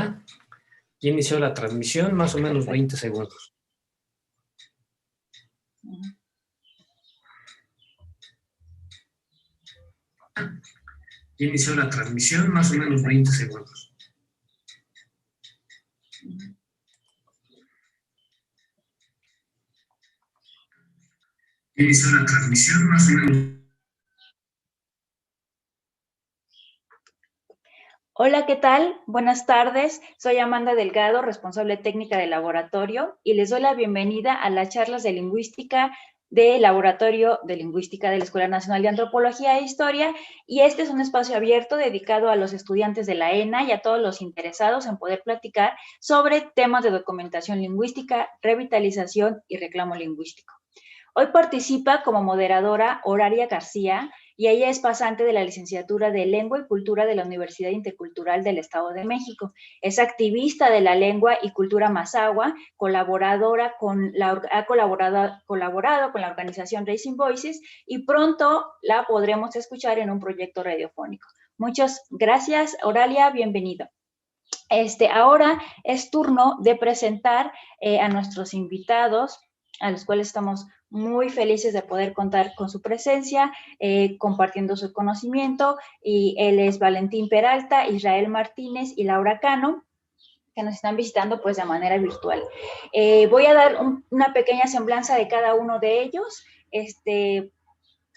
Hola, ya inició la transmisión, más o menos 20 segundos. Ya inició la transmisión, más o menos 20 segundos. Ya inició la transmisión, más o menos. Hola, ¿qué tal? Buenas tardes. Soy Amanda Delgado, responsable técnica del laboratorio, y les doy la bienvenida a las charlas de lingüística del Laboratorio de Lingüística de la Escuela Nacional de Antropología e Historia, y este es un espacio abierto dedicado a los estudiantes de la ENA y a todos los interesados en poder platicar sobre temas de documentación lingüística, revitalización y reclamo lingüístico. Hoy participa como moderadora Horaria García, y ella es pasante de la licenciatura de Lengua y Cultura de la Universidad Intercultural del Estado de México. Es activista de la lengua y cultura mazahua, ha colaborado con la organización Raising Voices, y pronto la podremos escuchar en un proyecto radiofónico. Muchas gracias, Horaria, bienvenido. Ahora es turno de presentar a nuestros invitados, a los cuales estamos muy felices de poder contar con su presencia, compartiendo su conocimiento, y él es Valentín Peralta, Israel Martínez y Laura Cano, que nos están visitando pues de manera virtual. Voy a dar una pequeña semblanza de cada uno de ellos,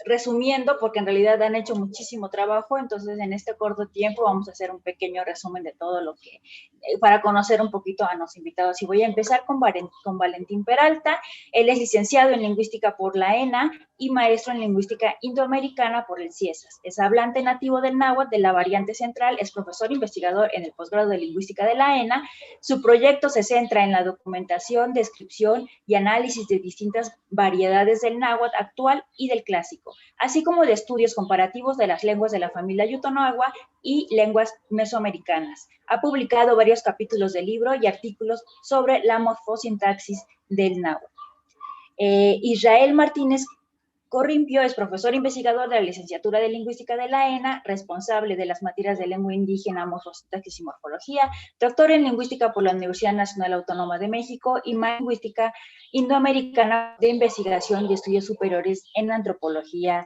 resumiendo, porque en realidad han hecho muchísimo trabajo, entonces en este corto tiempo vamos a hacer un pequeño resumen de todo lo que, para conocer un poquito a los invitados. Y voy a empezar con Valentín Peralta. Él es licenciado en Lingüística por la ENA y maestro en Lingüística Indoamericana por el CIESAS. Es hablante nativo del náhuatl de la variante central, es profesor investigador en el posgrado de Lingüística de la ENA. Su proyecto se centra en la documentación, descripción y análisis de distintas variedades del náhuatl actual y del clásico, así como de estudios comparativos de las lenguas de la familia Yutonagua y lenguas mesoamericanas. Ha publicado varios capítulos de libro y artículos sobre la morfosintaxis del náhuatl. Israel Martínez Corrimpio es profesor investigador de la licenciatura de Lingüística de la ENA, responsable de las materias de lengua indígena, morfosintaxis y morfología, doctor en Lingüística por la Universidad Nacional Autónoma de México y Lingüística Indoamericana de Investigación y Estudios Superiores en Antropología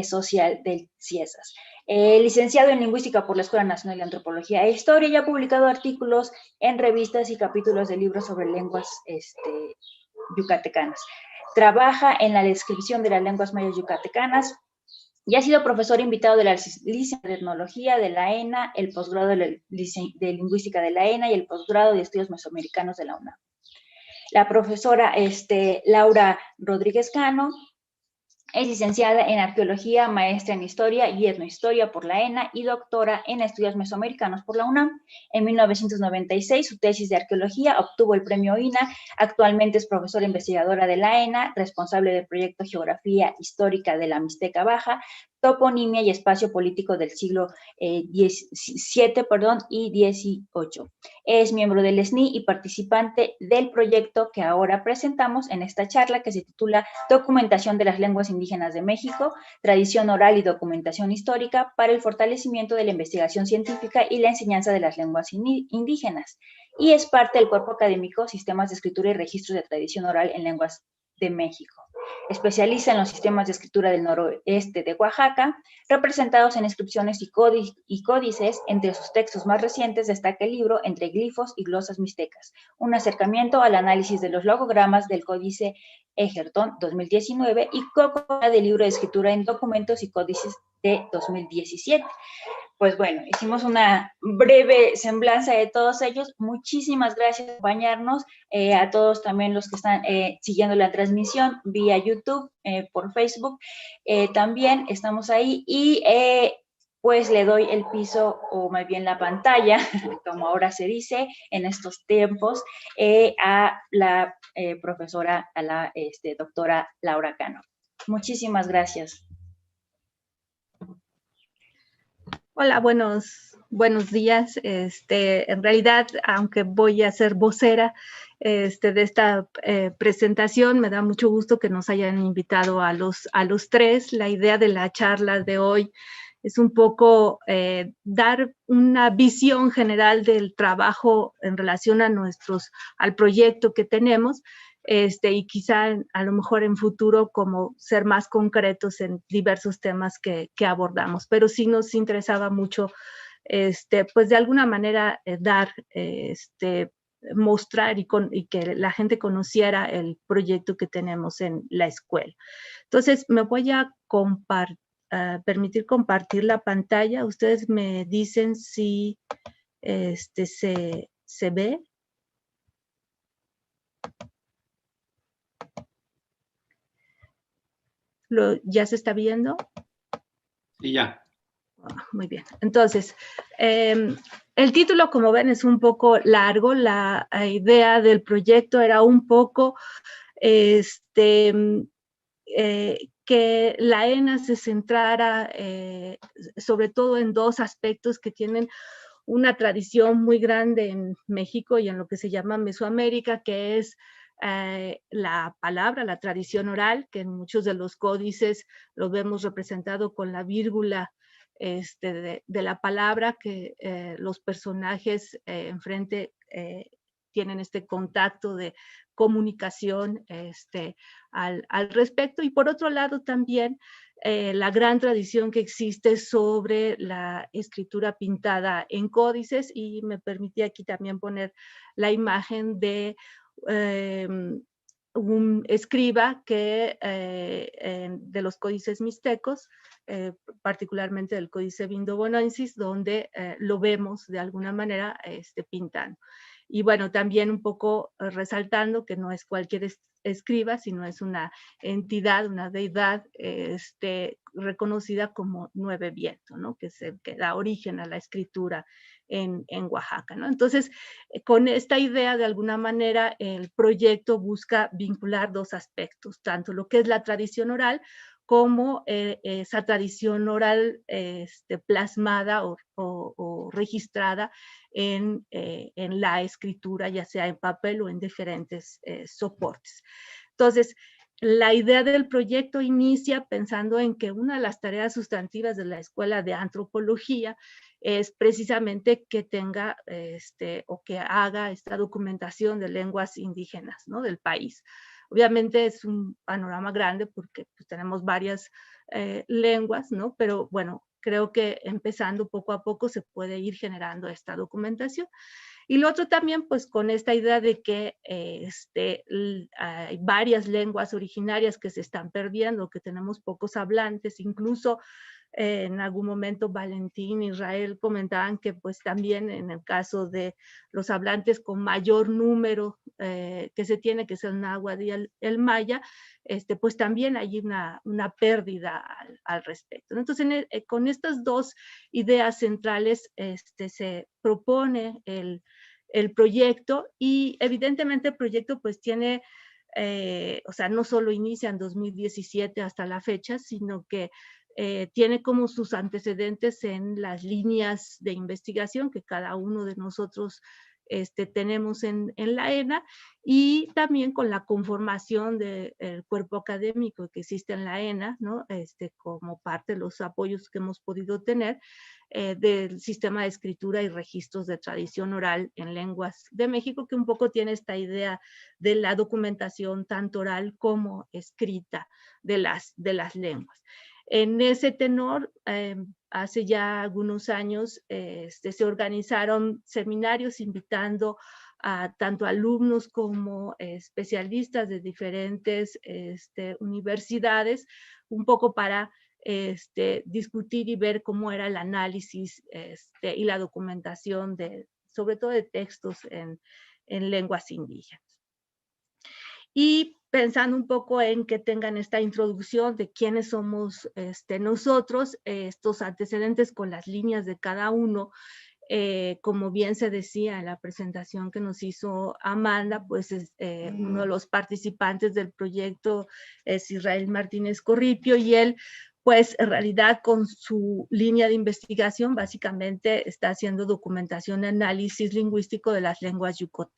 Social del CIESAS. Licenciado en Lingüística por la Escuela Nacional de Antropología e Historia, y ha publicado artículos en revistas y capítulos de libros sobre lenguas yucatecanas. Trabaja en la descripción de las lenguas mayas yucatecanas y ha sido profesor invitado de la licenciatura de Etnología de la ENA, el posgrado de Lingüística de la ENA y el posgrado de Estudios Mesoamericanos de la UNAM. La profesora Laura Rodríguez Cano es licenciada en Arqueología, maestra en Historia y Etnohistoria por la ENA y doctora en Estudios Mesoamericanos por la UNAM. En 1996, su tesis de Arqueología obtuvo el premio INA. Actualmente es profesora investigadora de la ENA, responsable del proyecto Geografía Histórica de la Mixteca Baja, Toponimia y Espacio Político del siglo XVII y XVIII. Es miembro del SNI y participante del proyecto que ahora presentamos en esta charla, que se titula Documentación de las Lenguas Indígenas de México, Tradición Oral y Documentación Histórica para el Fortalecimiento de la Investigación Científica y la Enseñanza de las Lenguas Indígenas, y es parte del cuerpo académico Sistemas de Escritura y Registros de Tradición Oral en Lenguas de México. Especializa en los sistemas de escritura del noroeste de Oaxaca, representados en inscripciones y códices. Entre sus textos más recientes destaca el libro Entre glifos y glosas mixtecas, un acercamiento al análisis de los logogramas del códice Egerton 2019 y copia del libro de escritura en documentos y códices de 2017. Pues bueno, hicimos una breve semblanza de todos ellos. Muchísimas gracias por acompañarnos, a todos también los que están siguiendo la transmisión vía YouTube, por Facebook. También estamos ahí y pues le doy el piso, o más bien la pantalla, como ahora se dice en estos tiempos, a la profesora, a la doctora Laura Cano. Muchísimas gracias. Hola, buenos días. En realidad, aunque voy a ser vocera de esta presentación, me da mucho gusto que nos hayan invitado a los tres. La idea de la charla de hoy es un poco dar una visión general del trabajo en relación a al proyecto que tenemos, y quizá a lo mejor en futuro como ser más concretos en diversos temas que abordamos. Pero sí nos interesaba mucho, pues de alguna manera dar, mostrar y que la gente conociera el proyecto que tenemos en la escuela. Entonces, me voy a permitir compartir la pantalla. Ustedes me dicen si se ve. ¿Ya se está viendo? Sí, ya. Muy bien. Entonces, el título, como ven, es un poco largo. La idea del proyecto era un poco que la ENA se centrara sobre todo en dos aspectos que tienen una tradición muy grande en México y en lo que se llama Mesoamérica, que es la palabra, la tradición oral, que en muchos de los códices lo vemos representado con la vírgula de la palabra, que los personajes enfrente tienen este contacto de comunicación al respecto. Y por otro lado también la gran tradición que existe sobre la escritura pintada en códices, y me permití aquí también poner la imagen de un escriba que de los códices mixtecos, particularmente del códice Vindobonensis, donde lo vemos de alguna manera pintando. Y bueno, también un poco resaltando que no es cualquier escriba, sino es una entidad, una deidad reconocida como Nueve Viento, ¿no? Que da origen a la escritura en Oaxaca, ¿no? Entonces, con esta idea, de alguna manera, el proyecto busca vincular dos aspectos, tanto lo que es la tradición oral como esa tradición oral plasmada o registrada en la escritura, ya sea en papel o en diferentes soportes. Entonces, la idea del proyecto inicia pensando en que una de las tareas sustantivas de la Escuela de Antropología es precisamente que tenga o que haga esta documentación de lenguas indígenas, ¿no?, del país. Obviamente es un panorama grande porque pues, tenemos varias lenguas, ¿no? Pero bueno, creo que empezando poco a poco se puede ir generando esta documentación. Y lo otro también, pues con esta idea de que hay varias lenguas originarias que se están perdiendo, que tenemos pocos hablantes, incluso en algún momento Valentín, Israel comentaban que pues también en el caso de los hablantes con mayor número que se tiene, que es el náhuatl y el maya, pues también hay una pérdida al respecto. Entonces, con estas dos ideas centrales se propone el proyecto, y evidentemente el proyecto pues tiene, o sea, no solo inicia en 2017 hasta la fecha, sino que tiene como sus antecedentes en las líneas de investigación que cada uno de nosotros tenemos en la ENA, y también con la conformación del cuerpo académico que existe en la ENA, ¿no? Como parte de los apoyos que hemos podido tener del sistema de escritura y registros de tradición oral en lenguas de México, que un poco tiene esta idea de la documentación tanto oral como escrita de las lenguas. En ese tenor, hace ya algunos años se organizaron seminarios invitando a tanto alumnos como especialistas de diferentes universidades, un poco para discutir y ver cómo era el análisis y la documentación sobre todo de textos en lenguas indígenas. Y pensando un poco en que tengan esta introducción de quiénes somos nosotros, estos antecedentes con las líneas de cada uno, como bien se decía en la presentación que nos hizo Amanda, pues uno de los participantes del proyecto es Israel Martínez Corripio, y él pues en realidad con su línea de investigación básicamente está haciendo documentación y análisis lingüístico de las lenguas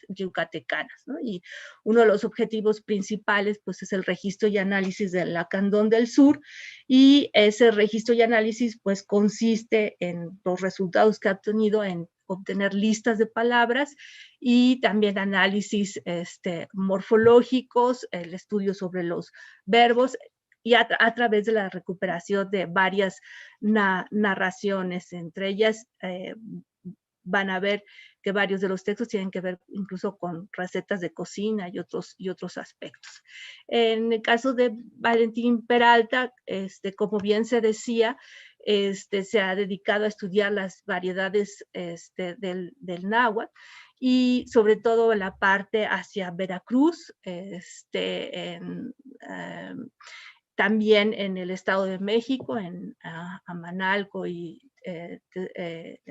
yucatecanas, ¿no? Y uno de los objetivos principales pues es el registro y análisis del Lacandón del Sur, y ese registro y análisis pues consiste en los resultados que ha obtenido en obtener listas de palabras y también análisis morfológicos, el estudio sobre los verbos, y a través de la recuperación de varias narraciones. Entre ellas van a ver que varios de los textos tienen que ver incluso con recetas de cocina y otros aspectos. En el caso de Valentín Peralta, como bien se decía, se ha dedicado a estudiar las variedades del náhuatl, y sobre todo la parte hacia Veracruz, también en el Estado de México, en Amanalco en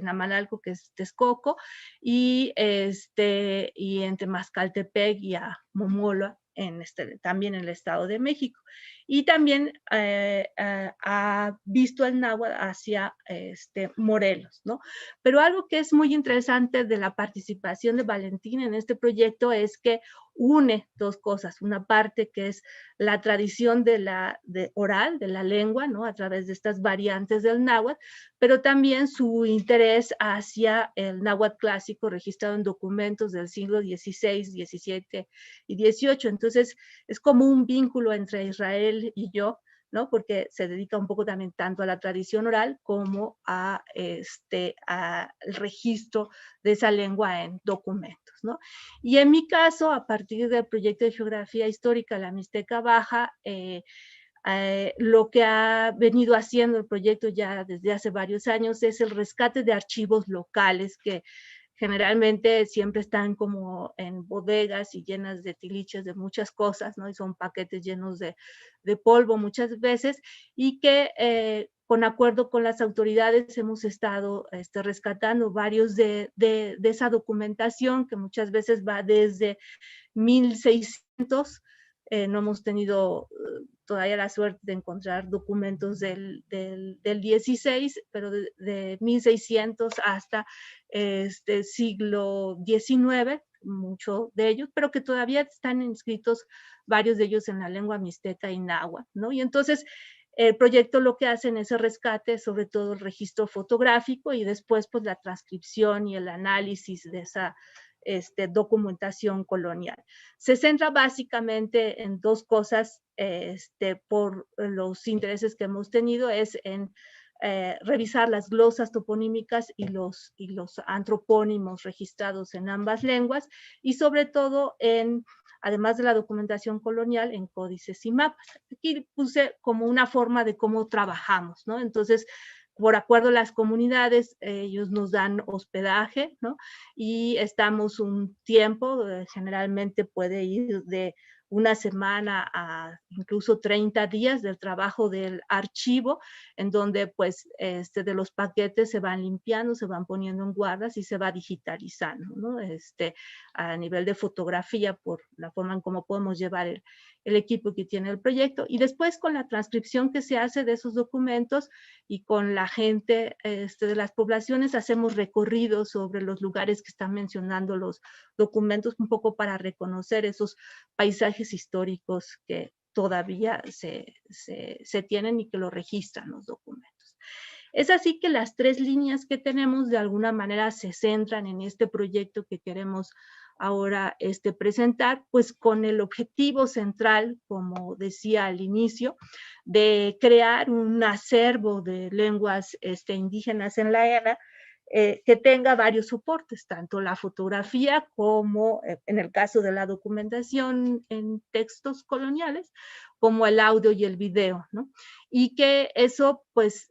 Amanalco, que es Texcoco, y en Temascaltepec y a Momola, también en el Estado de México. Y también ha visto el náhuatl hacia Morelos, ¿no? Pero algo que es muy interesante de la participación de Valentín en este proyecto es que une dos cosas. Una parte que es la tradición oral de la lengua, ¿no? A través de estas variantes del náhuatl, pero también su interés hacia el náhuatl clásico registrado en documentos del siglo XVI, XVII y XVIII. Entonces, es como un vínculo entre Israel y yo, ¿no? Porque se dedica un poco también tanto a la tradición oral como al registro de esa lengua en documentos, ¿no? Y en mi caso, a partir del proyecto de geografía histórica La Mixteca Baja, lo que ha venido haciendo el proyecto ya desde hace varios años es el rescate de archivos locales que generalmente siempre están como en bodegas y llenas de tiliches de muchas cosas, ¿no? Y son paquetes llenos de polvo muchas veces, y que con acuerdo con las autoridades hemos estado rescatando varios de esa documentación, que muchas veces va desde 1600. No hemos tenido todavía la suerte de encontrar documentos del 16, pero de 1600 hasta siglo XIX, muchos de ellos, pero que todavía están inscritos varios de ellos en la lengua mixteca y náhuatl, ¿no? Y entonces el proyecto lo que hace en ese rescate, sobre todo el registro fotográfico, y después pues la transcripción y el análisis de esa documentación colonial. Se centra básicamente en dos cosas por los intereses que hemos tenido, es en revisar las glosas toponímicas y los antropónimos registrados en ambas lenguas, y sobre todo además de la documentación colonial, en códices y mapas. Aquí puse como una forma de cómo trabajamos, ¿no? Entonces, por acuerdo a las comunidades, ellos nos dan hospedaje, ¿no? Y estamos un tiempo, generalmente puede ir de una semana a incluso 30 días del trabajo del archivo, en donde pues de los paquetes se van limpiando, se van poniendo en guardas y se va digitalizando, ¿no? A nivel de fotografía, por la forma en cómo podemos llevar el equipo que tiene el proyecto, y después con la transcripción que se hace de esos documentos y con la gente de las poblaciones hacemos recorridos sobre los lugares que están mencionando los documentos, un poco para reconocer esos paisajes históricos que todavía se tienen y que lo registran los documentos. Es así que las tres líneas que tenemos de alguna manera se centran en este proyecto que queremos ahora presentar, pues con el objetivo central, como decía al inicio, de crear un acervo de lenguas indígenas en la ENA, que tenga varios soportes, tanto la fotografía como, en el caso de la documentación en textos coloniales, como el audio y el video, ¿no? Y que eso pues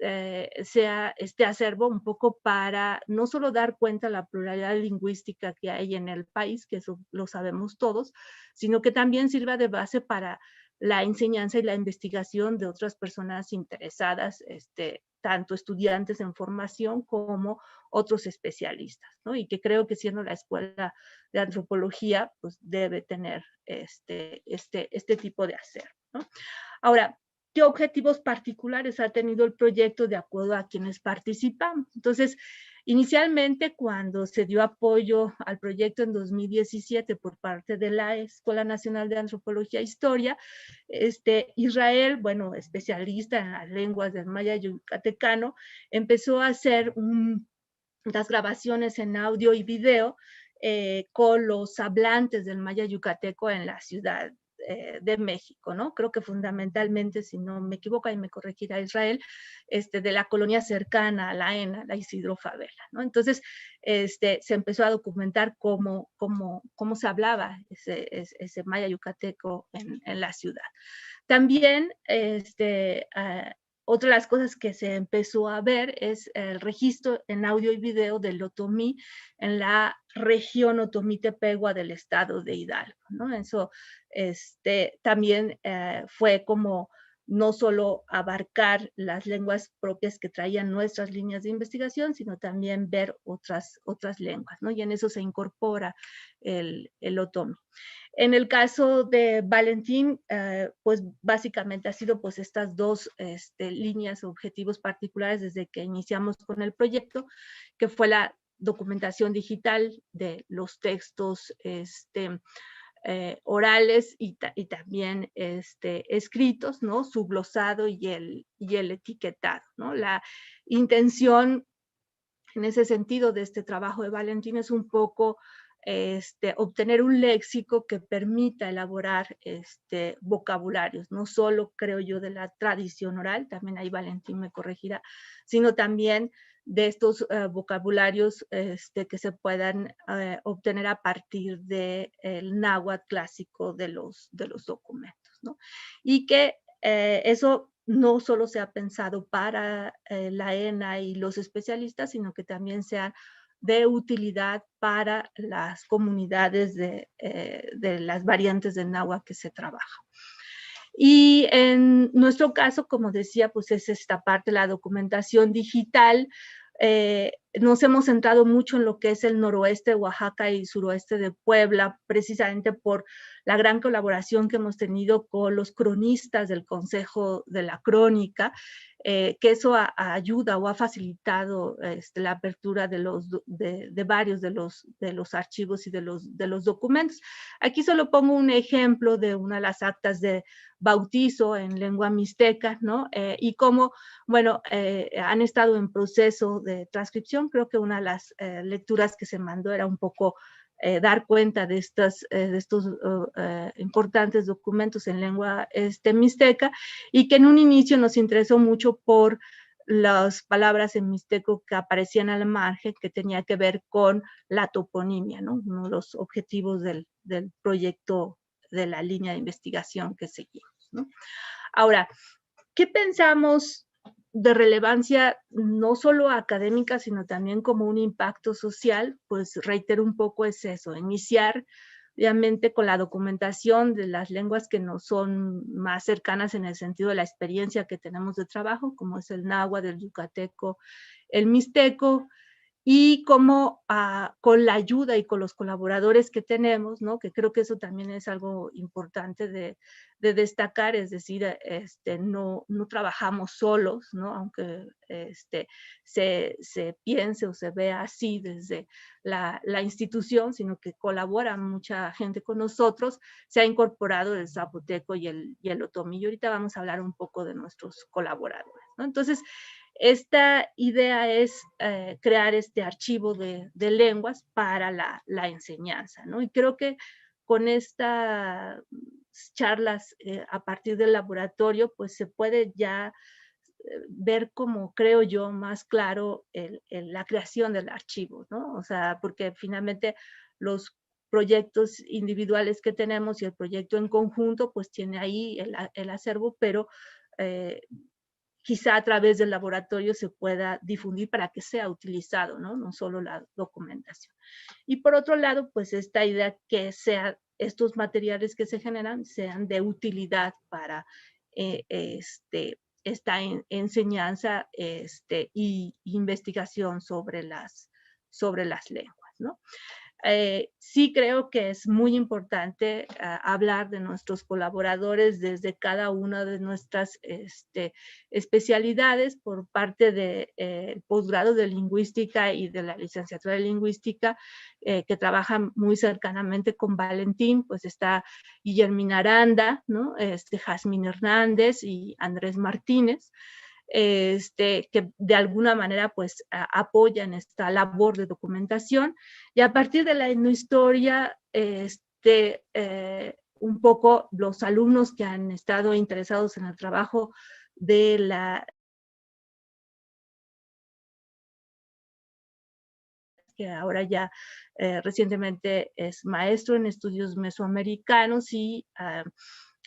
sea este acervo un poco para no solo dar cuenta de la pluralidad lingüística que hay en el país, que eso lo sabemos todos, sino que también sirva de base para la enseñanza y la investigación de otras personas interesadas, tanto estudiantes en formación como otros especialistas, ¿no? Y que creo que siendo la escuela de antropología, pues debe tener este tipo de acervo, ¿no? Ahora, qué objetivos particulares ha tenido el proyecto de acuerdo a quienes participamos. Entonces, inicialmente, cuando se dio apoyo al proyecto en 2017 por parte de la Escuela Nacional de Antropología e Historia, Israel, bueno, especialista en las lenguas del maya yucatecano, empezó a hacer las grabaciones en audio y video con los hablantes del maya yucateco en la ciudad de México, ¿no? Creo que fundamentalmente, si no me equivoco, y me corregirá Israel, de la colonia cercana a la ENA, la Isidro Favela, ¿no? Entonces, se empezó a documentar cómo se hablaba ese maya yucateco en la ciudad. También, otra de las cosas que se empezó a ver es el registro en audio y video del otomí en la región Otomí-Tepehua del estado de Hidalgo, ¿no? Eso también fue como no solo abarcar las lenguas propias que traían nuestras líneas de investigación, sino también ver otras lenguas, ¿no? Y en eso se incorpora el otomí. En el caso de Valentín, pues básicamente ha sido pues estas dos líneas, objetivos particulares desde que iniciamos con el proyecto, que fue la documentación digital de los textos orales y también escritos, ¿no? Su glosado y el etiquetado, ¿no? La intención en ese sentido de este trabajo de Valentín es un poco obtener un léxico que permita elaborar vocabularios, no solo, creo yo, de la tradición oral, también ahí Valentín me corregirá, sino también de estos vocabularios que se puedan obtener a partir del náhuatl clásico de los documentos, ¿no? Y que eso no solo se ha pensado para la ENA y los especialistas, sino que también sea de utilidad para las comunidades de las variantes del náhuatl que se trabaja. Y en nuestro caso, como decía, pues es esta parte, la documentación digital. Nos hemos centrado mucho en lo que es el noroeste de Oaxaca y suroeste de Puebla, precisamente por la gran colaboración que hemos tenido con los cronistas del Consejo de la Crónica, que eso ayuda o ha facilitado la apertura de varios de los archivos y de los documentos. Aquí solo pongo un ejemplo de una de las actas de bautizo en lengua mixteca, ¿no? Y cómo, bueno, han estado en proceso de transcripción. Creo que una de las lecturas que se mandó era un poco dar cuenta de estos importantes documentos en lengua mixteca, y que en un inicio nos interesó mucho por las palabras en mixteco que aparecían al margen, que tenía que ver con la toponimia, ¿no? Uno de los objetivos del proyecto de la línea de investigación que seguimos, ¿no? Ahora, ¿qué pensamos de relevancia no solo académica, sino también como un impacto social? Pues reitero un poco es eso, iniciar obviamente con la documentación de las lenguas que nos son más cercanas en el sentido de la experiencia que tenemos de trabajo, como es el náhuatl, el yucateco, el mixteco, y cómo con la ayuda y con los colaboradores que tenemos, ¿no? Que creo que eso también es algo importante de destacar, es decir, no trabajamos solos, ¿no? Aunque se piense o se vea así desde la institución, sino que colabora mucha gente con nosotros. Se ha incorporado el zapoteco y el otomí, y ahorita vamos a hablar un poco de nuestros colaboradores, ¿no? Entonces, esta idea es crear este archivo de lenguas para la enseñanza, ¿no? Y creo que con estas charlas a partir del laboratorio, pues se puede ya ver como, creo yo, más claro la creación del archivo, ¿no? O sea, porque finalmente los proyectos individuales que tenemos y el proyecto en conjunto, pues tiene ahí el acervo, pero quizá a través del laboratorio se pueda difundir para que sea utilizado, ¿no? No solo la documentación. Y por otro lado, pues esta idea que estos materiales que se generan sean de utilidad para esta enseñanza y investigación sobre las lenguas, ¿no? sí creo que es muy importante hablar de nuestros colaboradores desde cada una de nuestras especialidades. Por parte del posgrado de lingüística y de la licenciatura de lingüística, que trabajan muy cercanamente con Valentín, pues está Guillermina Aranda, ¿no? Jazmín Hernández y Andrés Martínez, que de alguna manera pues apoyan esta labor de documentación. Y a partir de la etnohistoria, un poco los alumnos que han estado interesados en el trabajo de la que ahora ya recientemente es maestro en estudios mesoamericanos y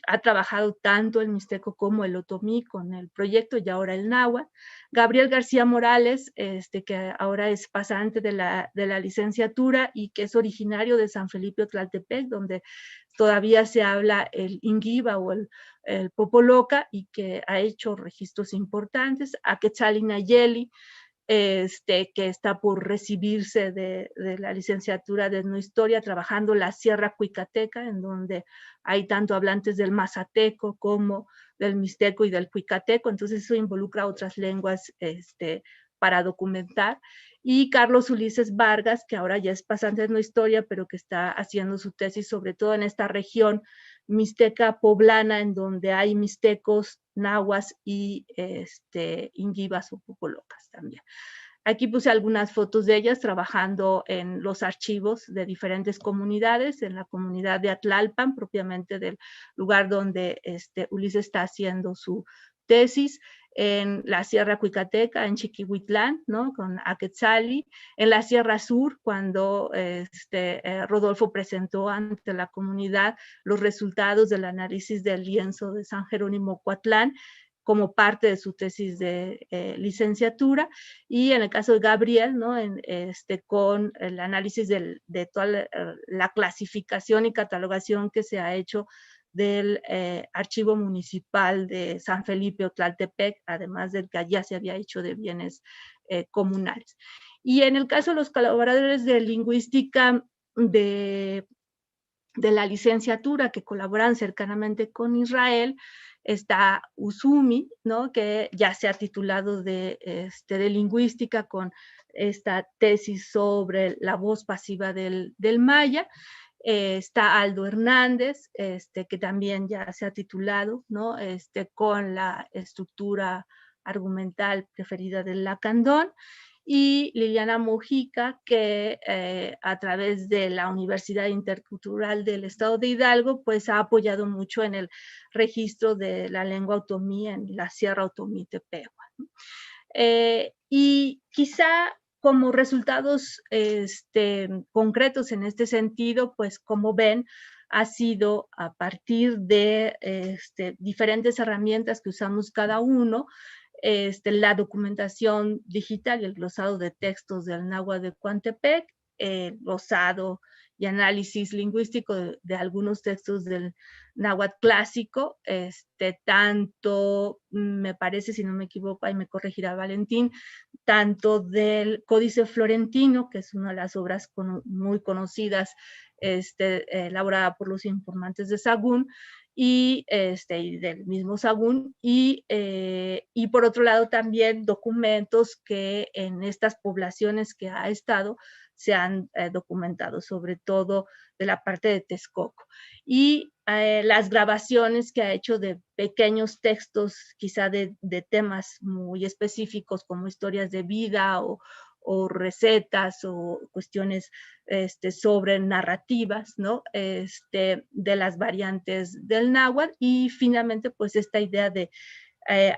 ha trabajado tanto el mixteco como el otomí con el proyecto y ahora el náhuatl. Gabriel García Morales, que ahora es pasante de la licenciatura y que es originario de San Felipe Tlaltepec, donde todavía se habla el ingiba o el popoloca y que ha hecho registros importantes. A Quetzalí Nayeli, que está por recibirse de la licenciatura de etnohistoria, trabajando la Sierra Cuicateca, en donde hay tanto hablantes del mazateco como del mixteco y del cuicateco, entonces eso involucra otras lenguas para documentar. Y Carlos Ulises Vargas, que ahora ya es pasante de etnohistoria, pero que está haciendo su tesis sobre todo en esta región mixteca poblana, en donde hay mixtecos, nahuas y ingibas o popolocas también. Aquí puse algunas fotos de ellas trabajando en los archivos de diferentes comunidades, en la comunidad de Atlalpan, propiamente del lugar donde Ulises está haciendo su tesis, en la Sierra Cuicateca, en Chiquihuitlán, ¿no? Con Aquetzali, en la Sierra Sur, cuando Rodolfo presentó ante la comunidad los resultados del análisis del lienzo de San Jerónimo Coatlán, como parte de su tesis de licenciatura, y en el caso de Gabriel, ¿no? Con el análisis de toda la clasificación y catalogación que se ha hecho del Archivo Municipal de San Felipe o Tlaltepec, además del que ya se había hecho de bienes comunales. Y en el caso de los colaboradores de lingüística de la licenciatura que colaboran cercanamente con Israel, está Uzumi, ¿no? Que ya se ha titulado de lingüística con esta tesis sobre la voz pasiva del maya. Está Aldo Hernández, que también ya se ha titulado, ¿no? Con la estructura argumental preferida del Lacandón. Y Liliana Mojica, que a través de la Universidad Intercultural del Estado de Hidalgo, pues ha apoyado mucho en el registro de la lengua otomí en la Sierra Otomí Tepehua. Y quizá como resultados concretos en este sentido, pues como ven, ha sido a partir de diferentes herramientas que usamos cada uno, la documentación digital y el glosado de textos del náhuatl de Coantepec, el glosado y análisis lingüístico de algunos textos del náhuatl clásico, tanto, me parece, si no me equivoco, ahí me corregirá Valentín, tanto del Códice Florentino, que es una de las obras muy conocidas, elaborada por los informantes de Sahagún, y del mismo Sahagún, y por otro lado también documentos que en estas poblaciones que ha estado se han documentado, sobre todo de la parte de Texcoco. Y las grabaciones que ha hecho de pequeños textos, quizá de temas muy específicos como historias de vida o recetas o cuestiones sobre narrativas, ¿no? De las variantes del náhuatl, y finalmente pues esta idea de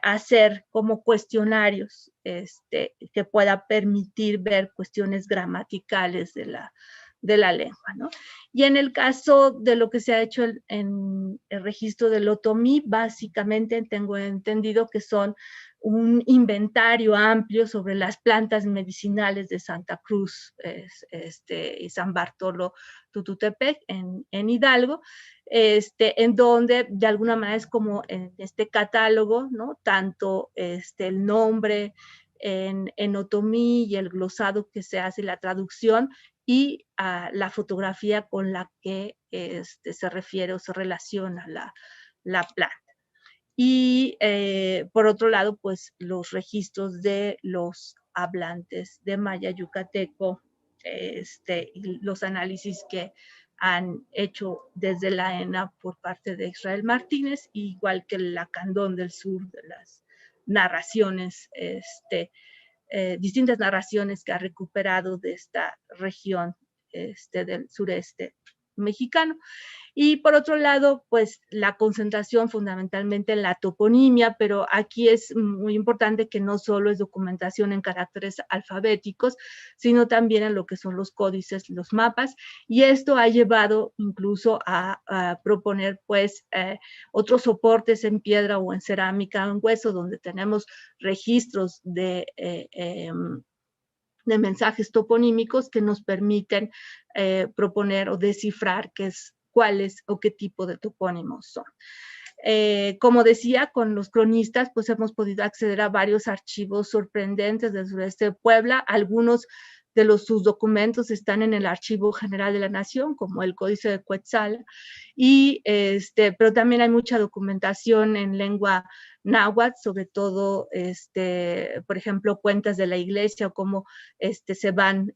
hacer como cuestionarios que pueda permitir ver cuestiones gramaticales de la lengua, ¿no? Y en el caso de lo que se ha hecho en el registro del otomí, básicamente tengo entendido que son un inventario amplio sobre las plantas medicinales de Santa Cruz y San Bartolo Tututepec en Hidalgo, en donde de alguna manera es como en este catálogo, ¿no? Tanto el nombre en otomí y el glosado que se hace, la traducción, y la fotografía con la que se refiere o se relaciona la planta. Y por otro lado, pues los registros de los hablantes de maya yucateco, y los análisis que han hecho desde la ENA por parte de Israel Martínez, igual que el Lacandón del Sur, de las narraciones, distintas narraciones que ha recuperado de esta región del sureste mexicano. Y por otro lado, pues la concentración fundamentalmente en la toponimia, pero aquí es muy importante que no solo es documentación en caracteres alfabéticos, sino también en lo que son los códices, los mapas, y esto ha llevado incluso a proponer pues otros soportes en piedra o en cerámica o en hueso, donde tenemos registros de mensajes toponímicos que nos permiten proponer o descifrar cuáles o qué tipo de topónimos son. Como decía, con los cronistas, pues hemos podido acceder a varios archivos sorprendentes del sureste de Puebla. Algunos de sus documentos están en el Archivo General de la Nación, como el Códice de Cuetzala, pero también hay mucha documentación en lengua náhuatl, sobre todo, por ejemplo, cuentas de la iglesia o cómo se van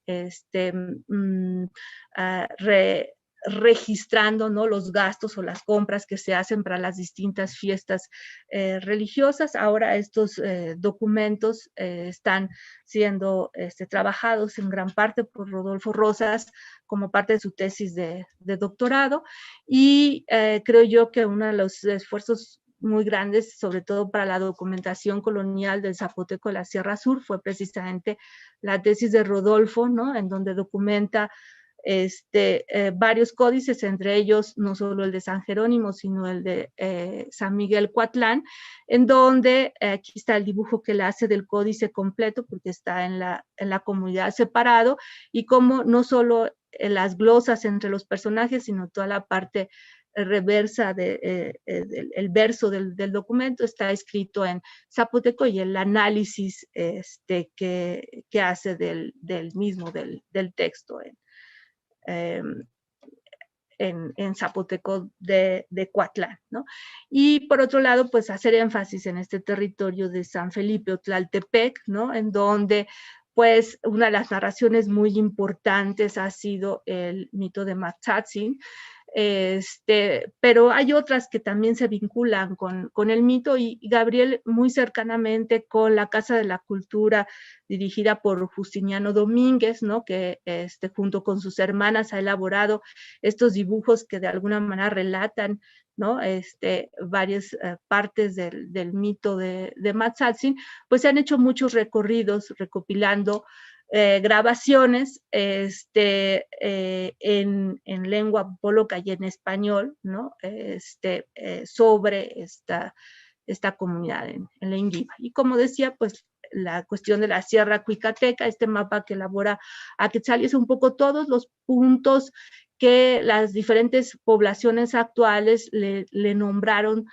registrando, ¿no?, los gastos o las compras que se hacen para las distintas fiestas religiosas. Ahora estos documentos están siendo trabajados en gran parte por Rodolfo Rosas como parte de su tesis de doctorado, y creo yo que uno de los esfuerzos muy grandes, sobre todo para la documentación colonial del zapoteco de la Sierra Sur, fue precisamente la tesis de Rodolfo, ¿no?, en donde documenta varios códices, entre ellos no solo el de San Jerónimo, sino el de San Miguel Coatlán, en donde aquí está el dibujo que le hace del códice completo, porque está en la comunidad separado, y como no solo las glosas entre los personajes, sino toda la parte reversa del verso del documento está escrito en zapoteco, y el análisis que hace del mismo, del texto en zapoteco de Coatlán, ¿no? Y por otro lado, pues hacer énfasis en este territorio de San Felipe o Tlaltepec, ¿no?, en donde pues una de las narraciones muy importantes ha sido el mito de Matzatzin, pero hay otras que también se vinculan con el mito, y Gabriel muy cercanamente con la Casa de la Cultura dirigida por Justiniano Domínguez, ¿no?, que junto con sus hermanas ha elaborado estos dibujos que de alguna manera relatan, ¿no?, varias partes del mito de Matzatzin. Pues se han hecho muchos recorridos recopilando grabaciones en lengua poloca y en español, ¿no?, sobre esta comunidad en la Inguiba. Y como decía, pues la cuestión de la Sierra Cuicateca, este mapa que elabora Aquetzali, es un poco todos los puntos que las diferentes poblaciones actuales le nombraron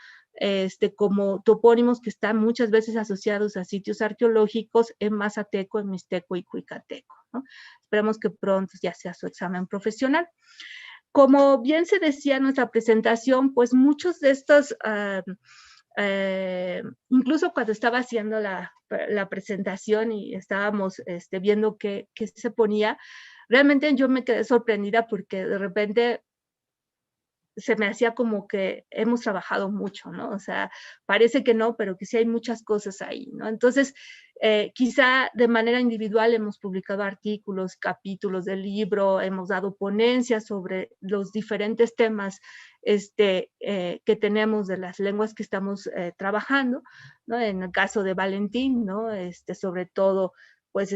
como topónimos que están muchas veces asociados a sitios arqueológicos en mazateco, en mixteco y cuicateco, ¿no? Esperemos que pronto ya sea su examen profesional. Como bien se decía en nuestra presentación, pues muchos de estos, incluso cuando estaba haciendo la presentación y estábamos viendo qué se ponía, realmente yo me quedé sorprendida porque de repente se me hacía como que hemos trabajado mucho, ¿no? O sea, parece que no, pero que sí hay muchas cosas ahí, ¿no? Entonces, quizá de manera individual hemos publicado artículos, capítulos del libro, hemos dado ponencias sobre los diferentes temas que tenemos de las lenguas que estamos trabajando, ¿no? En el caso de Valentín, ¿no? Sobre todo, pues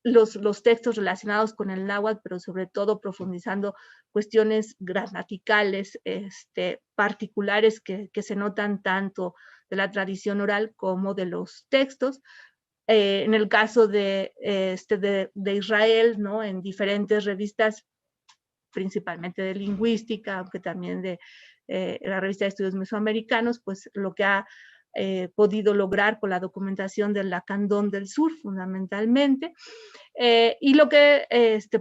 los textos relacionados con el náhuatl, pero sobre todo profundizando cuestiones gramaticales particulares que se notan tanto de la tradición oral como de los textos. En el caso de Israel, ¿no?, en diferentes revistas, principalmente de lingüística, aunque también de la revista de estudios mesoamericanos, pues lo que ha podido lograr con la documentación del Lacandón del Sur, fundamentalmente. Y lo que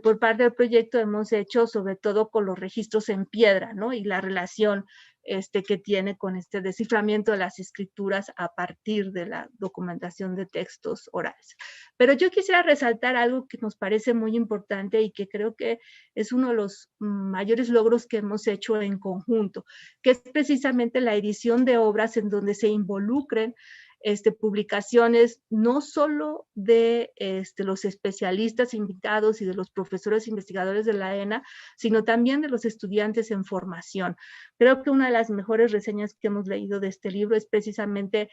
por parte del proyecto hemos hecho, sobre todo con los registros en piedra, ¿no? Y la relación que tiene con este desciframiento de las escrituras a partir de la documentación de textos orales. Pero yo quisiera resaltar algo que nos parece muy importante y que creo que es uno de los mayores logros que hemos hecho en conjunto, que es precisamente la edición de obras en donde se involucren publicaciones no solo de los especialistas invitados y de los profesores investigadores de la ENA, sino también de los estudiantes en formación. Creo que una de las mejores reseñas que hemos leído de este libro es precisamente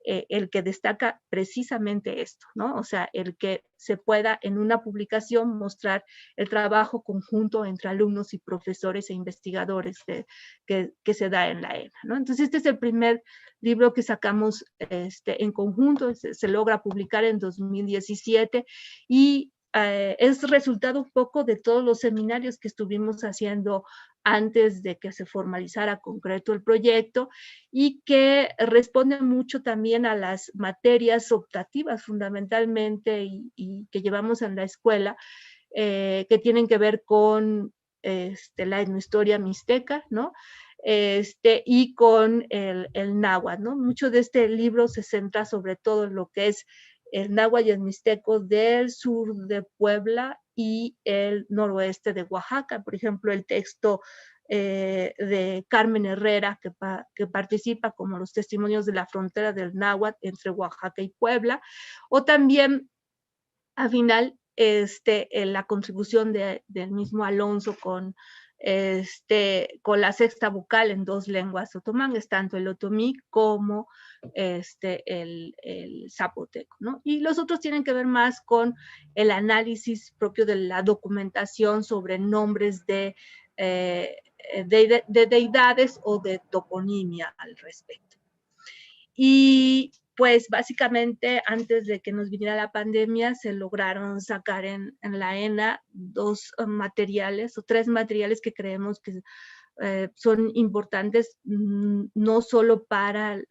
el que destaca precisamente esto, ¿no? O sea, el que se pueda en una publicación mostrar el trabajo conjunto entre alumnos y profesores e investigadores que se da en la ENA, ¿no? Entonces, este es el primer libro que sacamos en conjunto, se logra publicar en 2017 y es resultado un poco de todos los seminarios que estuvimos haciendo antes de que se formalizara concreto el proyecto y que responde mucho también a las materias optativas fundamentalmente y que llevamos en la escuela, que tienen que ver con la etnohistoria mixteca, ¿no? Y con el náhuatl, ¿no? Mucho de este libro se centra sobre todo en lo que es el náhuatl y el mixteco del sur de Puebla y el noroeste de Oaxaca. Por ejemplo, el texto de Carmen Herrera, que participa como los testimonios de la frontera del náhuatl entre Oaxaca y Puebla, o también, al final, la contribución del mismo Alonso con la sexta vocal en 2 lenguas otomangues, tanto el otomí como el zapoteco, ¿no? Y los otros tienen que ver más con el análisis propio de la documentación sobre nombres de deidades o de toponimia al respecto. Y pues básicamente antes de que nos viniera la pandemia se lograron sacar en la ENA 2 materiales o 3 materiales que creemos que son importantes no solo para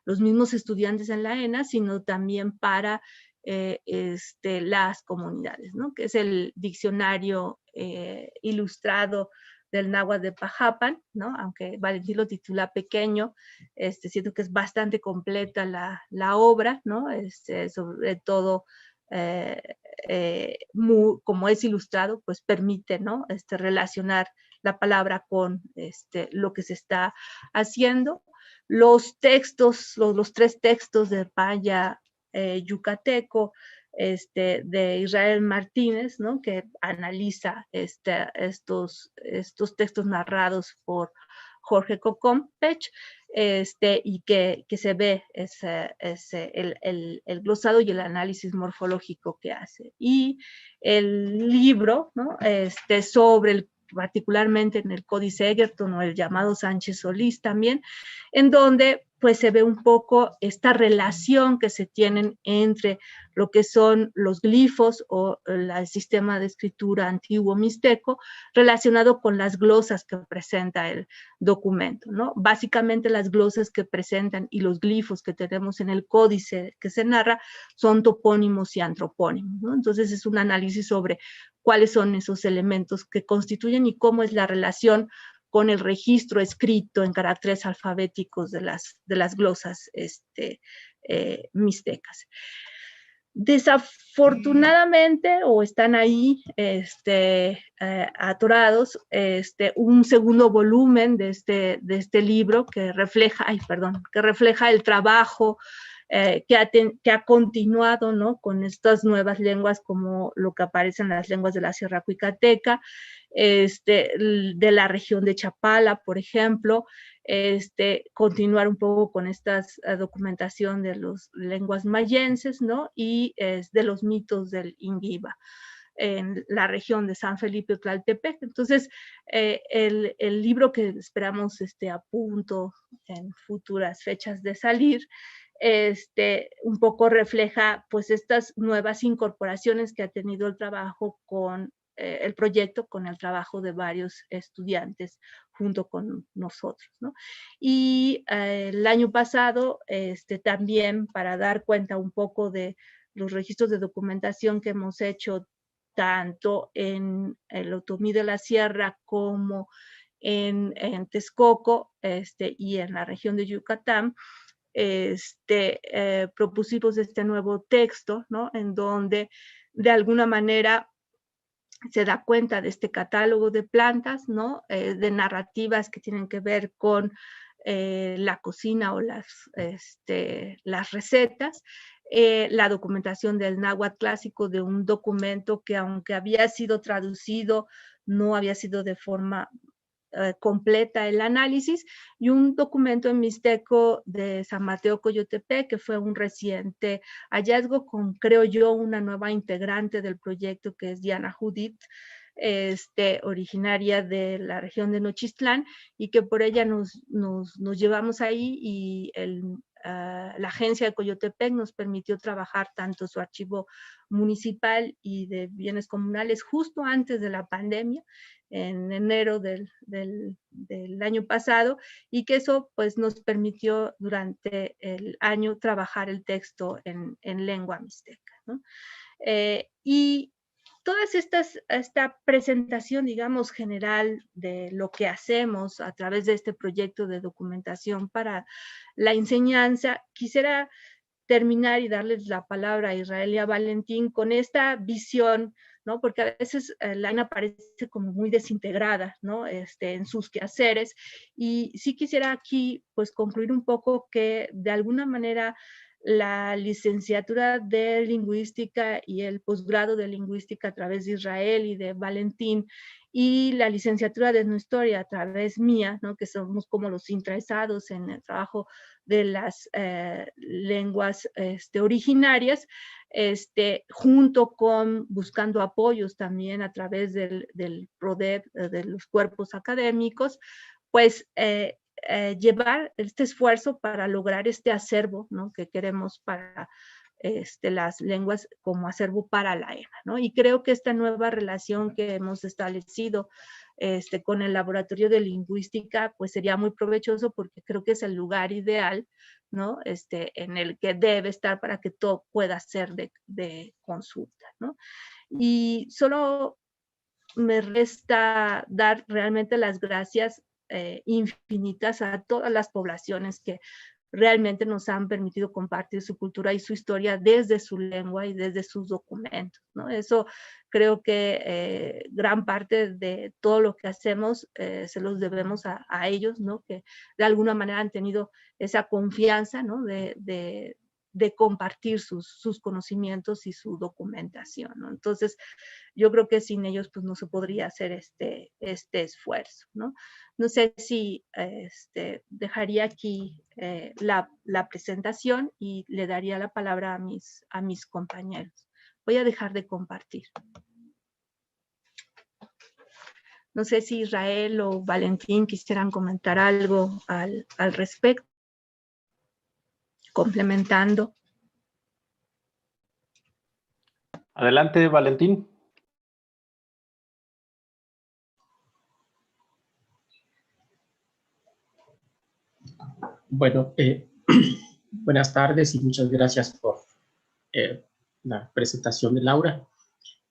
los mismos estudiantes en la ENA, sino también para las comunidades, ¿no? Que es el diccionario ilustrado del náhuatl de Pajapan, ¿no? Aunque Valentín lo titula pequeño, siento que es bastante completa la obra, ¿no? Sobre todo, como es ilustrado, pues permite, ¿no? Relacionar la palabra con lo que se está haciendo. Los textos, los 3 textos de Paya yucateco, de Israel Martínez, ¿no? Que analiza estos textos narrados por Jorge Cocompech, y que se ve el glosado y el análisis morfológico que hace. Y el libro, ¿no? Sobre particularmente en el Códice Egerton o el llamado Sánchez Solís también, en donde pues se ve un poco esta relación que se tienen entre lo que son los glifos o el sistema de escritura antiguo mixteco relacionado con las glosas que presenta el documento, ¿no? Básicamente las glosas que presentan y los glifos que tenemos en el códice que se narra son topónimos y antropónimos, ¿no? Entonces es un análisis sobre cuáles son esos elementos que constituyen y cómo es la relación con el registro escrito en caracteres alfabéticos de las glosas mixtecas. Desafortunadamente, o están ahí atorados, un segundo volumen de este libro que refleja el trabajo que ha continuado, ¿no? Con estas nuevas lenguas como lo que aparece en las lenguas de la Sierra Cuicateca, de la región de Chapala, por ejemplo, continuar un poco con esta documentación de las lenguas mayenses, ¿no? Y de los mitos del Ingiba en la región de San Felipe Tlaltepec. Entonces, el libro que esperamos a punto en futuras fechas de salir, un poco refleja pues estas nuevas incorporaciones que ha tenido el trabajo con el proyecto con el trabajo de varios estudiantes junto con nosotros, ¿no? Y el año pasado también, para dar cuenta un poco de los registros de documentación que hemos hecho tanto en el Otomí de la Sierra como en Texcoco y en la región de Yucatán, propusimos este nuevo texto, ¿no? En donde de alguna manera se da cuenta de este catálogo de plantas, ¿no? De narrativas que tienen que ver con la cocina o las recetas, la documentación del náhuatl clásico, de un documento que, aunque había sido traducido, no había sido de forma completa el análisis, y un documento en mixteco de San Mateo Coyotepec, que fue un reciente hallazgo con, creo yo, una nueva integrante del proyecto, que es Diana Judith, originaria de la región de Nochistlán, y que por ella nos llevamos ahí, y la agencia de Coyotepec nos permitió trabajar tanto su archivo municipal y de bienes comunales justo antes de la pandemia, en enero del año pasado, y que eso pues nos permitió durante el año trabajar el texto en lengua mixteca, ¿no? Y todas esta presentación, digamos, general de lo que hacemos a través de este proyecto de documentación para la enseñanza, quisiera terminar y darles la palabra a Israel y a Valentín con esta visión, ¿no? Porque a veces la ANA parece como muy desintegrada, ¿no? En sus quehaceres, y sí quisiera aquí pues concluir un poco que de alguna manera la licenciatura de lingüística y el posgrado de lingüística a través de Israel y de Valentín, y la licenciatura de etnohistoria a través mía, ¿no? Que somos como los interesados en el trabajo de las lenguas originarias, junto con buscando apoyos también a través del PRODEP, de los cuerpos académicos, pues llevar este esfuerzo para lograr este acervo, ¿no? Que queremos para las lenguas como acervo para la ENA, ¿no? Y creo que esta nueva relación que hemos establecido con el Laboratorio de Lingüística, pues sería muy provechoso, porque creo que es el lugar ideal, ¿no? En el que debe estar para que todo pueda ser de consulta, ¿no? Y solo me resta dar realmente las gracias infinitas a todas las poblaciones que realmente nos han permitido compartir su cultura y su historia desde su lengua y desde sus documentos, ¿no? Eso creo que gran parte de todo lo que hacemos se los debemos a ellos, ¿no? Que de alguna manera han tenido esa confianza, ¿no? de compartir sus conocimientos y su documentación, ¿no? Entonces, yo creo que sin ellos pues no se podría hacer este esfuerzo, ¿no? No sé si dejaría aquí la presentación y le daría la palabra a mis compañeros. Voy a dejar de compartir. No sé si Israel o Valentín quisieran comentar algo al respecto, complementando. Adelante, Valentín. Bueno, buenas tardes y muchas gracias por la presentación de Laura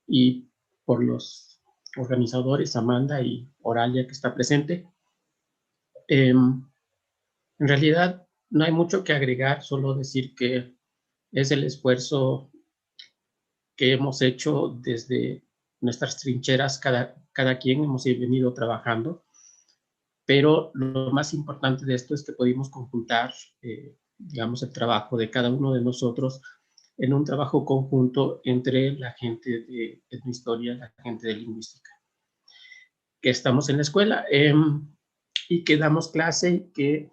y por los organizadores, Amanda y Oralia, que está presente. En realidad no hay mucho que agregar, solo decir que es el esfuerzo que hemos hecho desde nuestras trincheras, cada quien hemos venido trabajando, pero lo más importante de esto es que pudimos conjuntar, digamos, el trabajo de cada uno de nosotros en un trabajo conjunto entre la gente de etnohistoria, la gente de lingüística, que estamos en la escuela y que damos clase, y que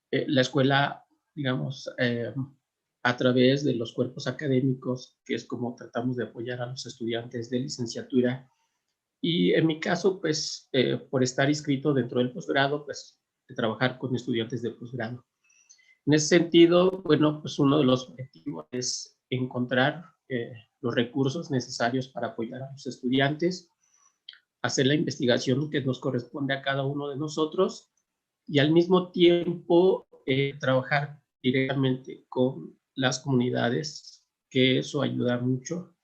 la escuela, digamos, a través de los cuerpos académicos, que es como tratamos de apoyar a los estudiantes de licenciatura. Y en mi caso, pues, por estar inscrito dentro del posgrado, pues, de trabajar con estudiantes de posgrado. En ese sentido, bueno, pues uno de los objetivos es encontrar los recursos necesarios para apoyar a los estudiantes, hacer la investigación que nos corresponde a cada uno de nosotros y al mismo tiempo trabajar directamente con las comunidades, que eso ayuda mucho,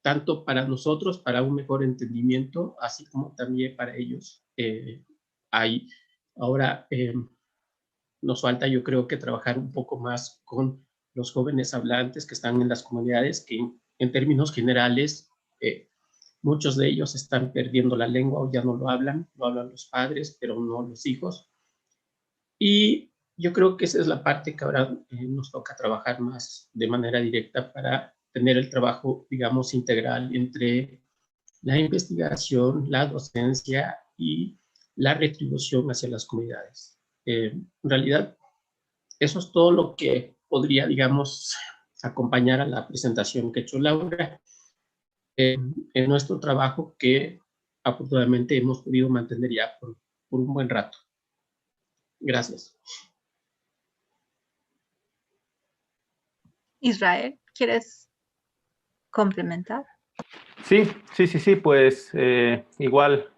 tanto para nosotros, para un mejor entendimiento, así como también para ellos. Ahora nos falta, yo creo, que trabajar un poco más con los jóvenes hablantes que están en las comunidades, que en términos generales, muchos de ellos están perdiendo la lengua o ya no lo hablan los padres, pero no los hijos. Y yo creo que esa es la parte que ahora nos toca trabajar más de manera directa para tener el trabajo, digamos, integral entre la investigación, la docencia y la retribución hacia las comunidades. En realidad, eso es todo lo que podría, digamos, acompañar a la presentación que ha hecho Laura en nuestro trabajo, que afortunadamente hemos podido mantener ya por un buen rato. Gracias. Israel, ¿quieres complementar? Sí, pues igual,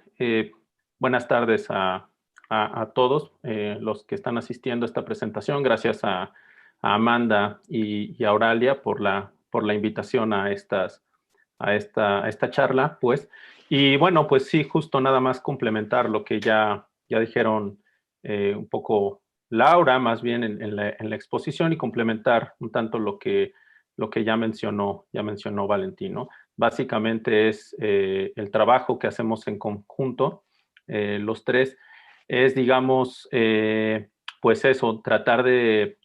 buenas tardes a todos los que están asistiendo a esta presentación. Gracias a Amanda y a Oralia por la invitación a esta charla, pues. Y bueno, pues sí, justo nada más complementar lo que ya dijeron un poco Laura, más bien en la exposición, y complementar un tanto lo que ya mencionó Valentín, ¿no? Básicamente es el trabajo que hacemos en conjunto, los tres, es, digamos, pues eso, tratar de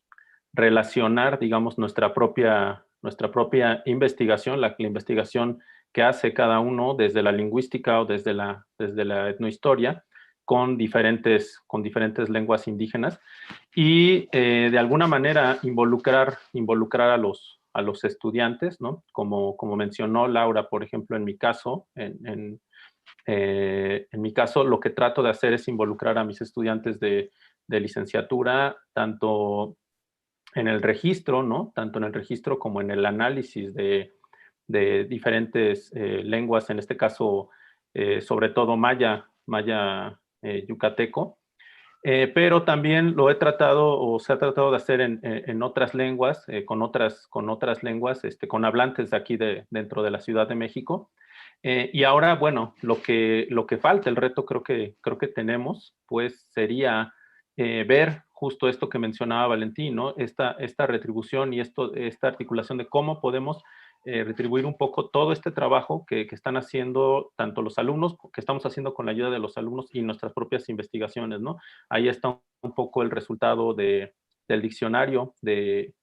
relacionar, digamos, nuestra propia investigación, la investigación que hace cada uno desde la lingüística o desde la etnohistoria, con diferentes lenguas indígenas, y de alguna manera involucrar a los estudiantes, ¿no? Como mencionó Laura, por ejemplo, en mi caso, en mi caso, lo que trato de hacer es involucrar a mis estudiantes de licenciatura, tanto en el registro, ¿no? Tanto en el registro como en el análisis de diferentes lenguas, en este caso, sobre todo maya yucateco, pero también lo he tratado, o se ha tratado de hacer en otras lenguas, con otras lenguas, con hablantes de aquí dentro de la Ciudad de México. Y ahora, bueno, lo que falta, el reto creo que tenemos, pues sería ver justo esto que mencionaba Valentín, ¿no? Esta retribución y esta articulación de cómo podemos retribuir un poco todo este trabajo que están haciendo tanto los alumnos, que estamos haciendo con la ayuda de los alumnos, y nuestras propias investigaciones, ¿no? Ahí está un poco el resultado del diccionario de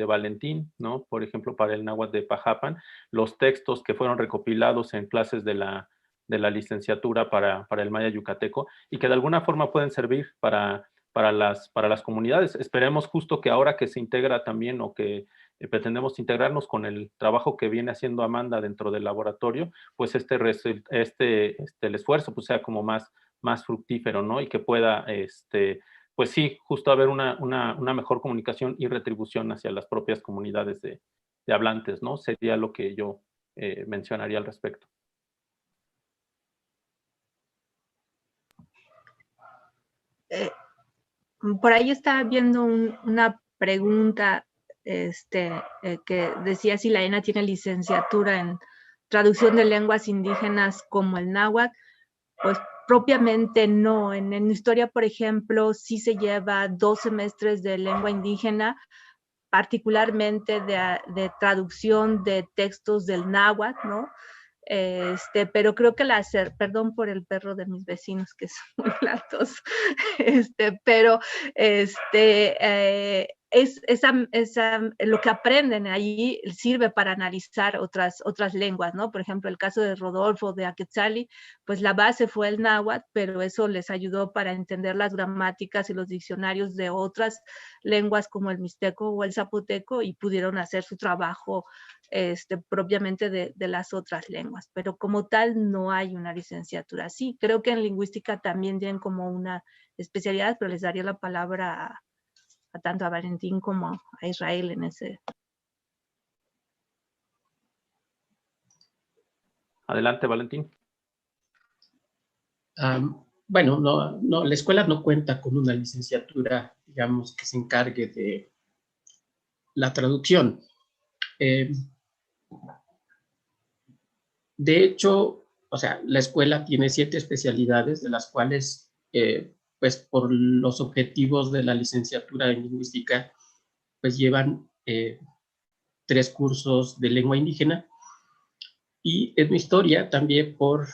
Valentín, ¿no? Por ejemplo, para el náhuatl de Pajapan, los textos que fueron recopilados en clases de la licenciatura para el maya yucateco, y que de alguna forma pueden servir para las comunidades. Esperemos justo que ahora que se integra también, o que pretendemos integrarnos con el trabajo que viene haciendo Amanda dentro del laboratorio, pues el esfuerzo pues sea como más fructífero, ¿no? Y que pueda, pues sí, justo haber una mejor comunicación y retribución hacia las propias comunidades de hablantes, ¿no? Sería lo que yo mencionaría al respecto. Por ahí estaba viendo una pregunta que decía si la ENA tiene licenciatura en traducción de lenguas indígenas como el náhuatl. Pues propiamente no. En historia, por ejemplo, sí se lleva 2 semestres de lengua indígena, particularmente de traducción de textos del náhuatl, ¿no? Pero creo que perdón por el perro de mis vecinos, que son muy latoso, pero lo que aprenden ahí sirve para analizar otras lenguas, ¿no? Por ejemplo, el caso de Rodolfo, de Aquetzali, pues la base fue el náhuatl, pero eso les ayudó para entender las gramáticas y los diccionarios de otras lenguas como el mixteco o el zapoteco, y pudieron hacer su trabajo propiamente de las otras lenguas, pero como tal no hay una licenciatura. Sí, creo que en lingüística también tienen como una especialidad, pero les daría la palabra a tanto a Valentín como a Israel en ese. Adelante, Valentín. Bueno, no, la escuela no cuenta con una licenciatura, digamos, que se encargue de la traducción. De hecho, o sea, la escuela tiene 7 especialidades, de las cuales, pues por los objetivos de la licenciatura en lingüística, pues llevan 3 cursos de lengua indígena, y etnohistoria también por,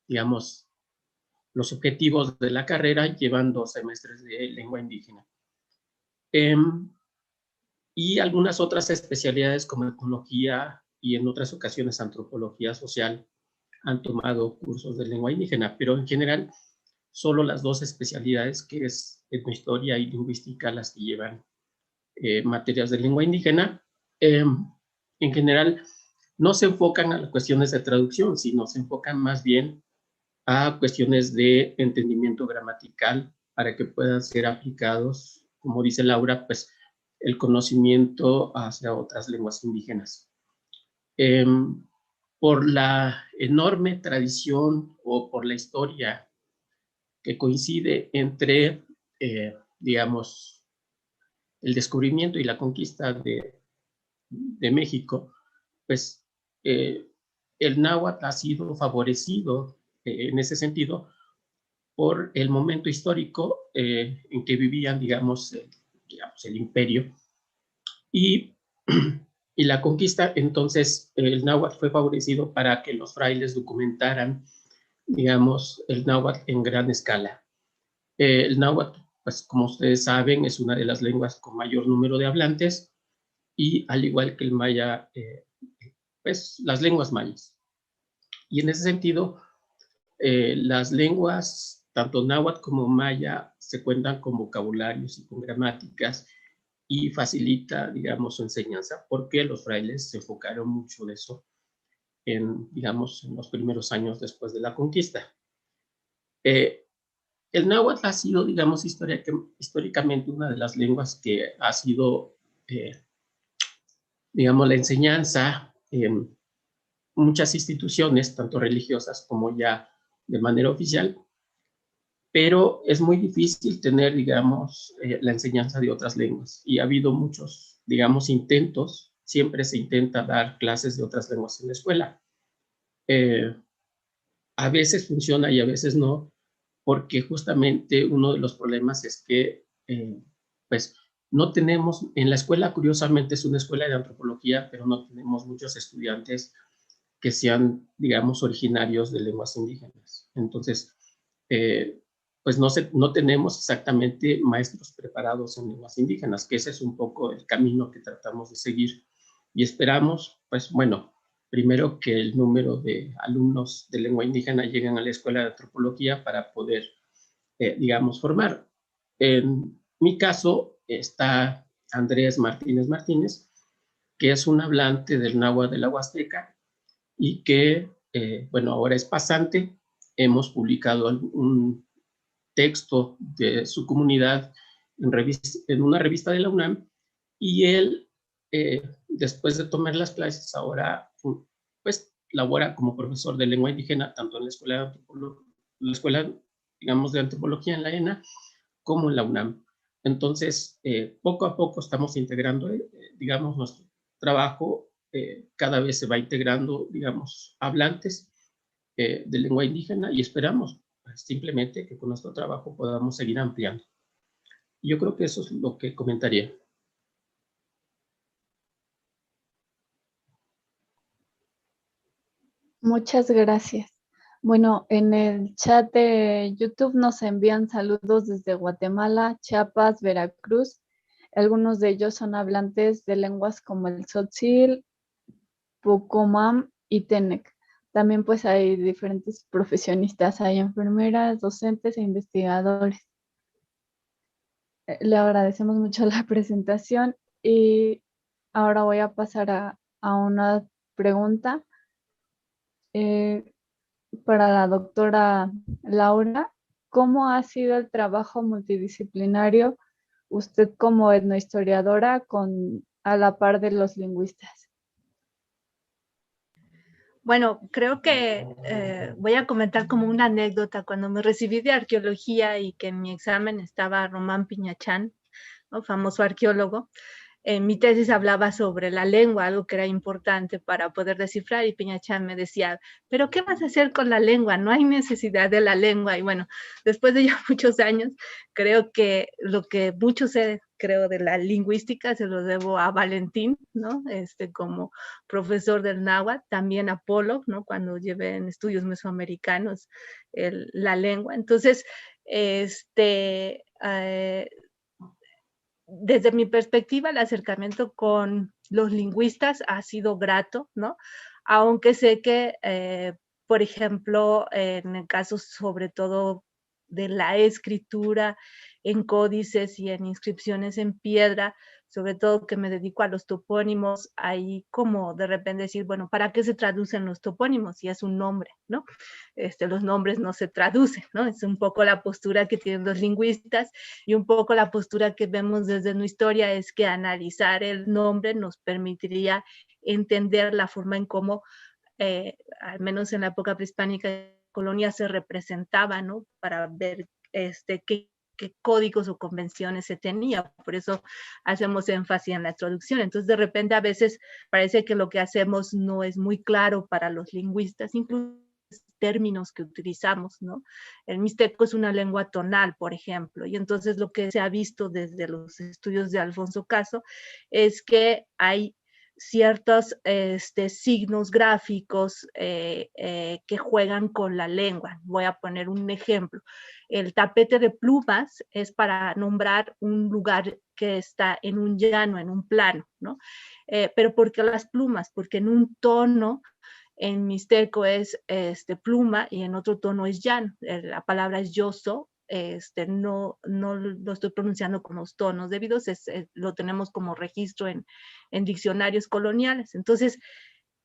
digamos, los objetivos de la carrera llevan 2 semestres de lengua indígena. Y algunas otras especialidades como etnología y en otras ocasiones antropología social han tomado cursos de lengua indígena, pero en general solo las 2 especialidades, que es etnohistoria y lingüística, las que llevan materias de lengua indígena. En general no se enfocan a las cuestiones de traducción, sino se enfocan más bien a cuestiones de entendimiento gramatical para que puedan ser aplicados, como dice Laura, pues el conocimiento hacia otras lenguas indígenas. Por la enorme tradición o por la historia que coincide entre, digamos, el descubrimiento y la conquista de México, pues el náhuatl ha sido favorecido en ese sentido por el momento histórico en que vivían, digamos, el imperio. Y la conquista, entonces, el náhuatl fue favorecido para que los frailes documentaran, digamos, el náhuatl en gran escala. El náhuatl, pues como ustedes saben, es una de las lenguas con mayor número de hablantes, y al igual que el maya, pues las lenguas mayas. Y en ese sentido, las lenguas, tanto náhuatl como maya, se cuentan con vocabularios y con gramáticas, y facilita, digamos, su enseñanza, porque los frailes se enfocaron mucho de eso digamos, en los primeros años después de la conquista. El náhuatl ha sido, digamos, históricamente una de las lenguas que ha sido, digamos, la enseñanza en muchas instituciones, tanto religiosas como ya de manera oficial, pero es muy difícil tener, digamos, la enseñanza de otras lenguas, y ha habido muchos, digamos, intentos. Siempre se intenta dar clases de otras lenguas en la escuela. A veces funciona y a veces no, porque justamente uno de los problemas es que, pues, no tenemos, en la escuela, curiosamente, es una escuela de antropología, pero no tenemos muchos estudiantes que sean, digamos, originarios de lenguas indígenas. Entonces, pues no tenemos exactamente maestros preparados en lenguas indígenas, que ese es un poco el camino que tratamos de seguir, y esperamos, pues bueno, primero que el número de alumnos de lengua indígena lleguen a la escuela de antropología para poder, digamos, formar. En mi caso está Andrés Martínez Martínez, que es un hablante del náhuatl de la Huasteca, y que, bueno, ahora es pasante. Hemos publicado un texto de su comunidad en una revista de la UNAM, y él, después de tomar las clases, ahora pues labora como profesor de lengua indígena, tanto en la escuela, digamos, de antropología en la ENA, como en la UNAM. Entonces, poco a poco estamos integrando, digamos, nuestro trabajo. Cada vez se va integrando, digamos, hablantes de lengua indígena, y esperamos simplemente que con nuestro trabajo podamos seguir ampliando. Yo creo que eso es lo que comentaría. Muchas gracias. Bueno, en el chat de YouTube nos envían saludos desde Guatemala, Chiapas, Veracruz. Algunos de ellos son hablantes de lenguas como el tzotzil, pucomam y tenec. También pues hay diferentes profesionistas, hay enfermeras, docentes e investigadores. Le agradecemos mucho la presentación, y ahora voy a pasar a una pregunta para la doctora Laura. ¿Cómo ha sido el trabajo multidisciplinario usted como etnohistoriadora a la par de los lingüistas? Bueno, creo que voy a comentar como una anécdota. Cuando me recibí de arqueología y que en mi examen estaba Román Piñachán, ¿no? Famoso arqueólogo, en mi tesis hablaba sobre la lengua, algo que era importante para poder descifrar, y Piñachán me decía, ¿pero qué vas a hacer con la lengua? No hay necesidad de la lengua. Y bueno, después de ya muchos años, creo que lo que mucho sé, creo, de la lingüística se lo debo a Valentín, ¿no? Como profesor del náhuatl, también a Polo, ¿no? Cuando llevé en estudios mesoamericanos la lengua. Entonces, desde mi perspectiva, el acercamiento con los lingüistas ha sido grato, ¿no? Aunque sé que, por ejemplo, en el caso sobre todo de la escritura en códices y en inscripciones en piedra, sobre todo que me dedico a los topónimos, ahí como de repente decir, bueno, ¿para qué se traducen los topónimos? Si es un nombre, ¿no? Los nombres no se traducen, ¿no? Es un poco la postura que tienen los lingüistas, y un poco la postura que vemos desde nuestra historia es que analizar el nombre nos permitiría entender la forma en cómo, al menos en la época prehispánica, colonia se representaba, ¿no? Para ver qué códigos o convenciones se tenía. Por eso hacemos énfasis en la traducción. Entonces, de repente, a veces parece que lo que hacemos no es muy claro para los lingüistas, incluso términos que utilizamos, ¿no? El mixteco es una lengua tonal, por ejemplo, y entonces lo que se ha visto desde los estudios de Alfonso Caso es que hay ciertos signos gráficos que juegan con la lengua. Voy a poner un ejemplo. El tapete de plumas es para nombrar un lugar que está en un llano, en un plano, ¿no? Pero ¿por qué las plumas? Porque en un tono en mixteco es pluma y en otro tono es llano. La palabra es yoso, no lo estoy pronunciando con los tonos debidos, lo tenemos como registro en diccionarios coloniales. Entonces,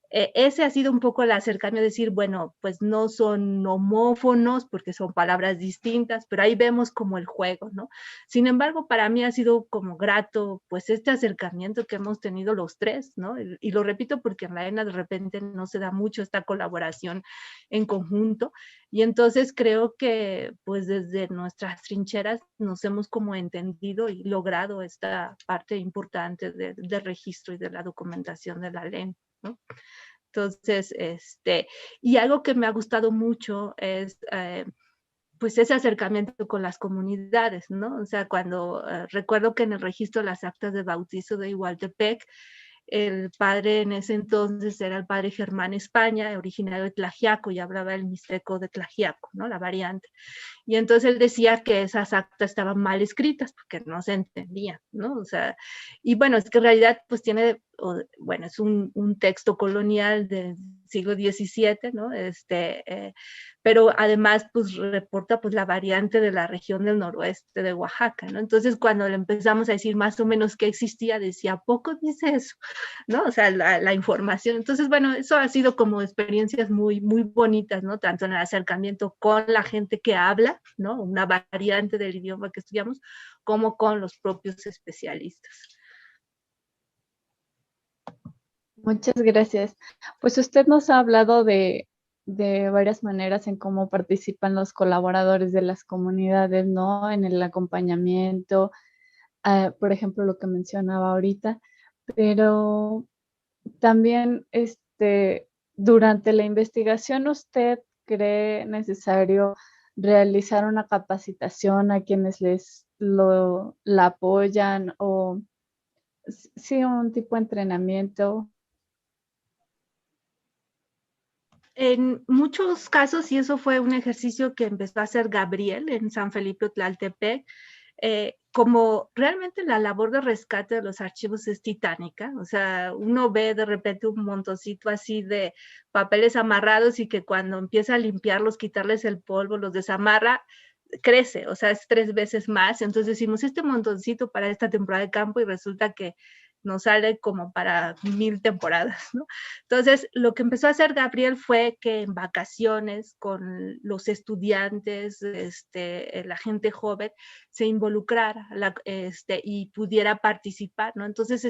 ese ha sido un poco el acercamiento, decir, bueno, pues no son homófonos porque son palabras distintas, pero ahí vemos como el juego, ¿no? Sin embargo, para mí ha sido como grato, pues este acercamiento que hemos tenido los tres, ¿no? Y lo repito porque en la ENA de repente no se da mucho esta colaboración en conjunto, y entonces creo que pues desde nuestras trincheras nos hemos como entendido y logrado esta parte importante del registro y de la documentación de la lengua, ¿no? Entonces, y algo que me ha gustado mucho es, pues, ese acercamiento con las comunidades, ¿no? O sea, cuando recuerdo que en el registro de las actas de bautizo de Igualtepec, el padre en ese entonces era el padre Germán España, originario de Tlaxiaco, y hablaba el mixteco de Tlaxiaco, ¿no? La variante. Y entonces él decía que esas actas estaban mal escritas porque no se entendían, ¿no? O sea, y bueno, es que en realidad pues tiene, bueno, es un texto colonial del siglo XVII, ¿no? Pero además pues reporta pues la variante de la región del noroeste de Oaxaca, ¿no? Entonces cuando le empezamos a decir más o menos qué existía, decía, ¿a poco dice eso? ¿No? O sea, la información. Entonces, bueno, eso ha sido como experiencias muy, muy bonitas, ¿no? Tanto en el acercamiento con la gente que habla, ¿no? Una variante del idioma que estudiamos, como con los propios especialistas. Muchas gracias. Pues usted nos ha hablado de varias maneras en cómo participan los colaboradores de las comunidades, ¿no? En el acompañamiento, por ejemplo, lo que mencionaba ahorita, pero también, durante la investigación, ¿usted cree necesario realizar una capacitación a quienes la apoyan o sí un tipo de entrenamiento? En muchos casos, y eso fue un ejercicio que empezó a hacer Gabriel en San Felipe Tlaltepec, como realmente la labor de rescate de los archivos es titánica, o sea, uno ve de repente un montoncito así de papeles amarrados y que cuando empieza a limpiarlos, quitarles el polvo, los desamarra, crece, o sea, es 3 veces más. Entonces decimos, este montoncito para esta temporada de campo, y resulta que nos sale como para 1000 temporadas, ¿no? Entonces, lo que empezó a hacer Gabriel fue que en vacaciones con los estudiantes, la gente joven, se involucrara y pudiera participar, ¿no? Entonces se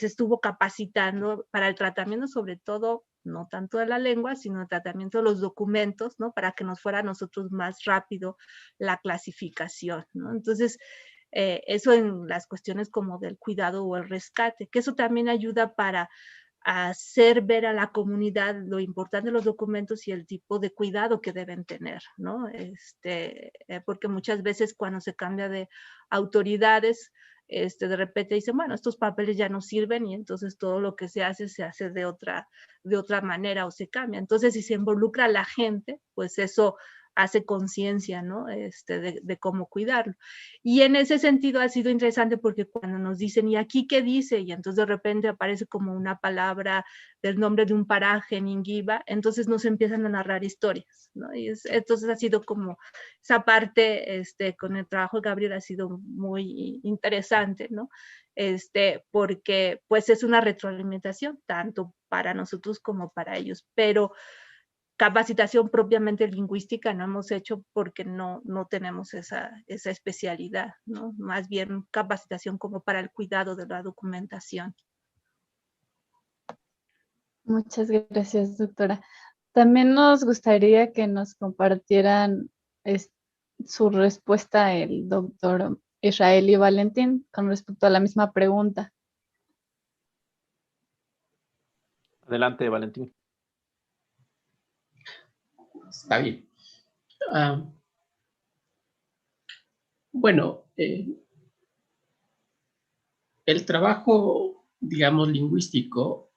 estuvo capacitando para el tratamiento, sobre todo no tanto de la lengua, sino el tratamiento de los documentos, ¿no? Para que nos fuera a nosotros más rápido la clasificación, ¿no? Entonces, eso en las cuestiones como del cuidado o el rescate, que eso también ayuda para hacer ver a la comunidad lo importante de los documentos y el tipo de cuidado que deben tener, ¿no? Porque muchas veces cuando se cambia de autoridades, de repente dicen, bueno, estos papeles ya no sirven y entonces todo lo que se hace de otra manera o se cambia. Entonces, si se involucra a la gente, pues eso hace conciencia, ¿no? De cómo cuidarlo. Y en ese sentido ha sido interesante porque cuando nos dicen, ¿y aquí qué dice? Y entonces de repente aparece como una palabra del nombre de un paraje en Ingiba, entonces nos empiezan a narrar historias, ¿no? Y entonces ha sido como esa parte, con el trabajo de Gabriel ha sido muy interesante, ¿no? Porque pues es una retroalimentación tanto para nosotros como para ellos, pero capacitación propiamente lingüística no hemos hecho porque no tenemos esa especialidad, ¿no? Más bien capacitación como para el cuidado de la documentación. Muchas gracias, doctora. También nos gustaría que nos compartieran su respuesta el doctor Israeli Valentín con respecto a la misma pregunta. Adelante, Valentín. Está bien. Bueno, el trabajo, digamos, lingüístico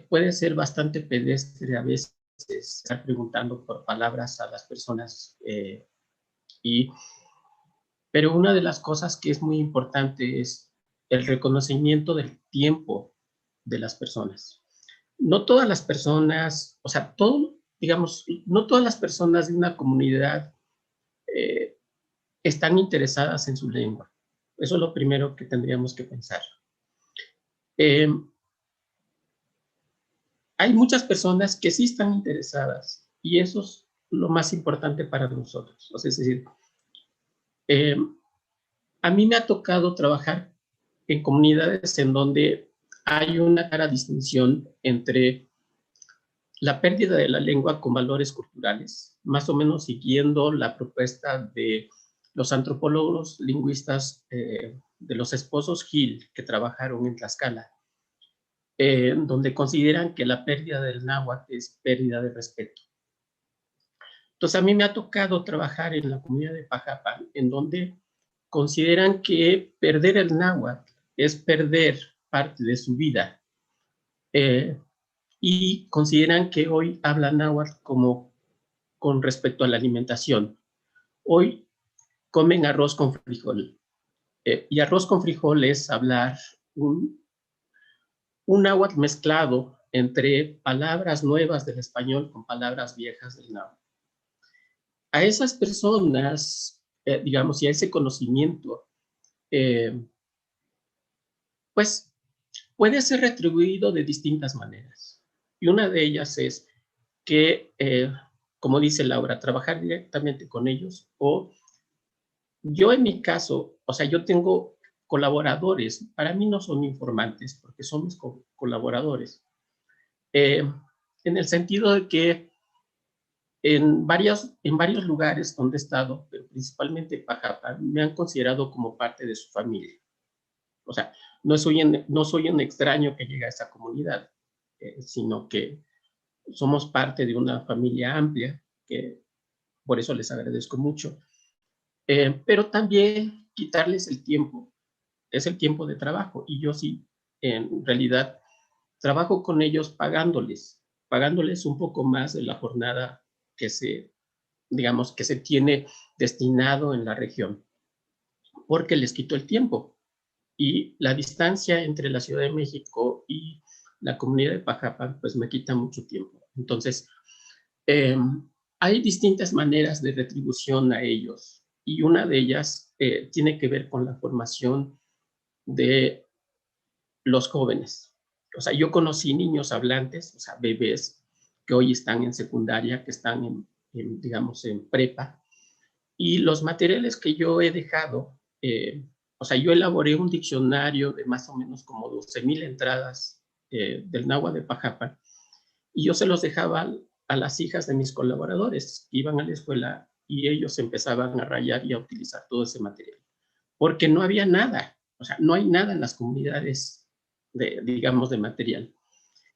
puede ser bastante pedestre a veces, estar preguntando por palabras a las personas, pero una de las cosas que es muy importante es el reconocimiento del tiempo de las personas. No todas las personas, o sea, digamos, no todas las personas de una comunidad están interesadas en su lengua. Eso es lo primero que tendríamos que pensar. Hay muchas personas que sí están interesadas y eso es lo más importante para nosotros. O sea, es decir, a mí me ha tocado trabajar en comunidades en donde hay una clara distinción entre la pérdida de la lengua con valores culturales, más o menos siguiendo la propuesta de los antropólogos lingüistas de los esposos Gil, que trabajaron en Tlaxcala, donde consideran que la pérdida del náhuatl es pérdida de respeto. Entonces, a mí me ha tocado trabajar en la comunidad de Pajapan, en donde consideran que perder el náhuatl es perder parte de su vida. Y consideran que hoy hablan náhuatl como con respecto a la alimentación. Hoy comen arroz con frijol. Y arroz con frijol es hablar un náhuatl mezclado entre palabras nuevas del español con palabras viejas del náhuatl. A esas personas, digamos, y a ese conocimiento, pues puede ser retribuido de distintas maneras. Y una de ellas es que, como dice Laura, trabajar directamente con ellos, o yo en mi caso, o sea, yo tengo colaboradores, para mí no son informantes, porque son mis colaboradores, en el sentido de que en varios lugares donde he estado, pero principalmente en Pajapan, me han considerado como parte de su familia. O sea, no soy un extraño que llega a esa comunidad, sino que somos parte de una familia amplia, que por eso les agradezco mucho. Pero también quitarles el tiempo, es el tiempo de trabajo, y yo sí, en realidad, trabajo con ellos pagándoles un poco más de la jornada que digamos, que se tiene destinado en la región, porque les quito el tiempo. Y la distancia entre la Ciudad de México y la comunidad de Pajapan, pues me quita mucho tiempo. Entonces, hay distintas maneras de retribución a ellos, y una de ellas tiene que ver con la formación de los jóvenes. O sea, yo conocí niños hablantes, o sea, bebés, que hoy están en secundaria, que están digamos, en prepa, y los materiales que yo he dejado, o sea, yo elaboré un diccionario de más o menos como 12,000 entradas del náhuatl de Pajapan, Y yo se los dejaba a las hijas de mis colaboradores que iban a la escuela y ellos empezaban a rayar y a utilizar todo ese material. Porque no había nada, o sea, no hay nada en las comunidades, digamos, de material.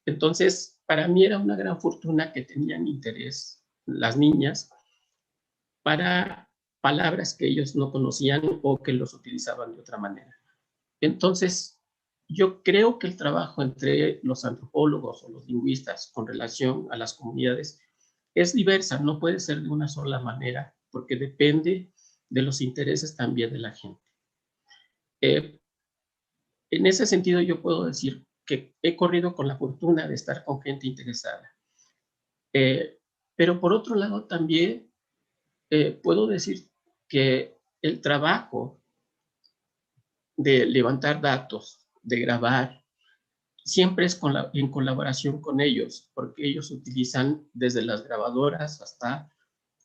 Entonces, para mí era una gran fortuna que tenían interés las niñas para palabras que ellos no conocían o que los utilizaban de otra manera. Entonces, yo creo que el trabajo entre los antropólogos o los lingüistas con relación a las comunidades es diversa, no puede ser de una sola manera, porque depende de los intereses también de la gente. En ese sentido, yo puedo decir que he corrido con la fortuna de estar con gente interesada. Pero por otro lado, también puedo decir que el trabajo de levantar datos, de grabar, siempre es en colaboración con ellos, porque ellos utilizan desde las grabadoras hasta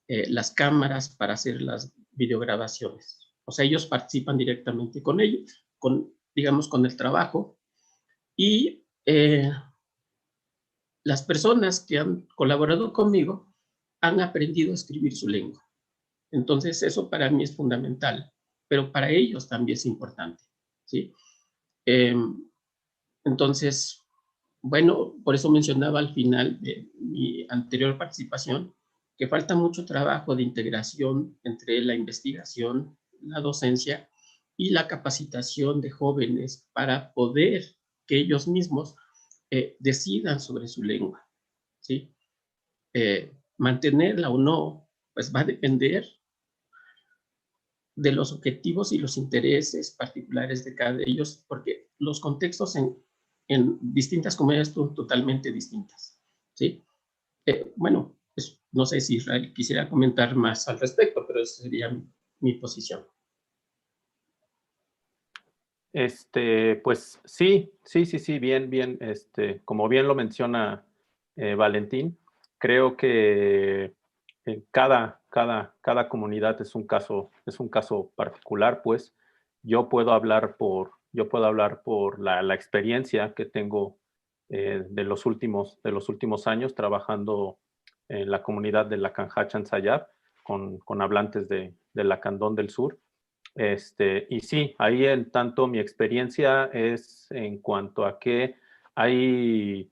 las cámaras para hacer las videograbaciones. O sea, ellos participan directamente con ellos, digamos, con el trabajo. Y las personas que han colaborado conmigo han aprendido a escribir su lengua. Entonces, eso para mí es fundamental, pero para ellos también es importante, ¿sí? Entonces, bueno, por eso mencionaba al final de mi anterior participación que falta mucho trabajo de integración entre la investigación, la docencia y la capacitación de jóvenes para poder que ellos mismos decidan sobre su lengua, ¿sí? Mantenerla o no, pues va a depender de los objetivos y los intereses particulares de cada de ellos, porque los contextos en distintas comunidades son totalmente distintas, ¿sí? Bueno, pues, no sé si Israel quisiera comentar más al respecto, pero esa sería mi posición. Pues sí, bien, como bien lo menciona Valentín, creo que cada comunidad es un caso particular, pues yo puedo hablar por la experiencia que tengo de los últimos años trabajando en la comunidad de Lacanjachan Sayab con hablantes de Lacandón del Sur. Y sí, ahí en tanto mi experiencia es en cuanto a que hay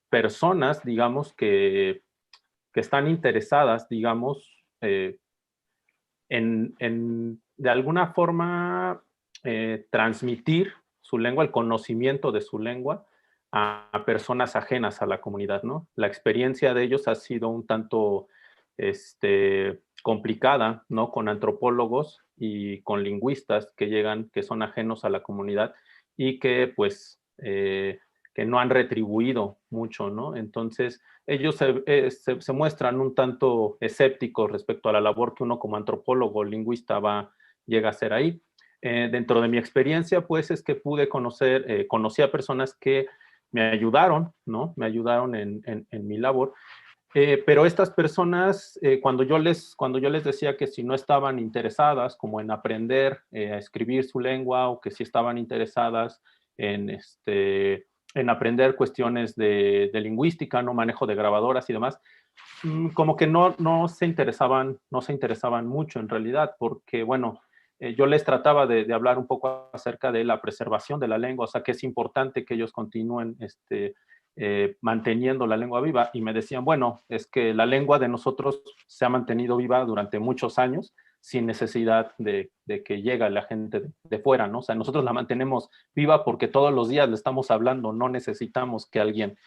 personas, digamos, que están interesadas, digamos, de alguna forma transmitir su lengua, el conocimiento de su lengua a personas ajenas a la comunidad, ¿no? La experiencia de ellos ha sido un tanto complicada, ¿no? Con antropólogos y con lingüistas que llegan, que son ajenos a la comunidad y que pues que no han retribuido mucho, ¿no? Entonces ellos se muestran un tanto escépticos respecto a la labor que uno como antropólogo o lingüista llega a hacer ahí. Dentro de mi experiencia, pues, es que conocí a personas que me ayudaron, ¿no? Me ayudaron en mi labor. Pero estas personas, cuando yo les decía que si no estaban interesadas como en aprender a escribir su lengua o que si estaban interesadas en aprender cuestiones de lingüística, no manejo de grabadoras y demás, como que no se interesaban mucho en realidad, porque bueno, yo les trataba de hablar un poco acerca de la preservación de la lengua, o sea que es importante que ellos continúen manteniendo la lengua viva, y me decían, bueno, es que la lengua de nosotros se ha mantenido viva durante muchos años sin necesidad de que llegue la gente de fuera, ¿no? O sea, nosotros la mantenemos viva porque todos los días le estamos hablando, no necesitamos que alguien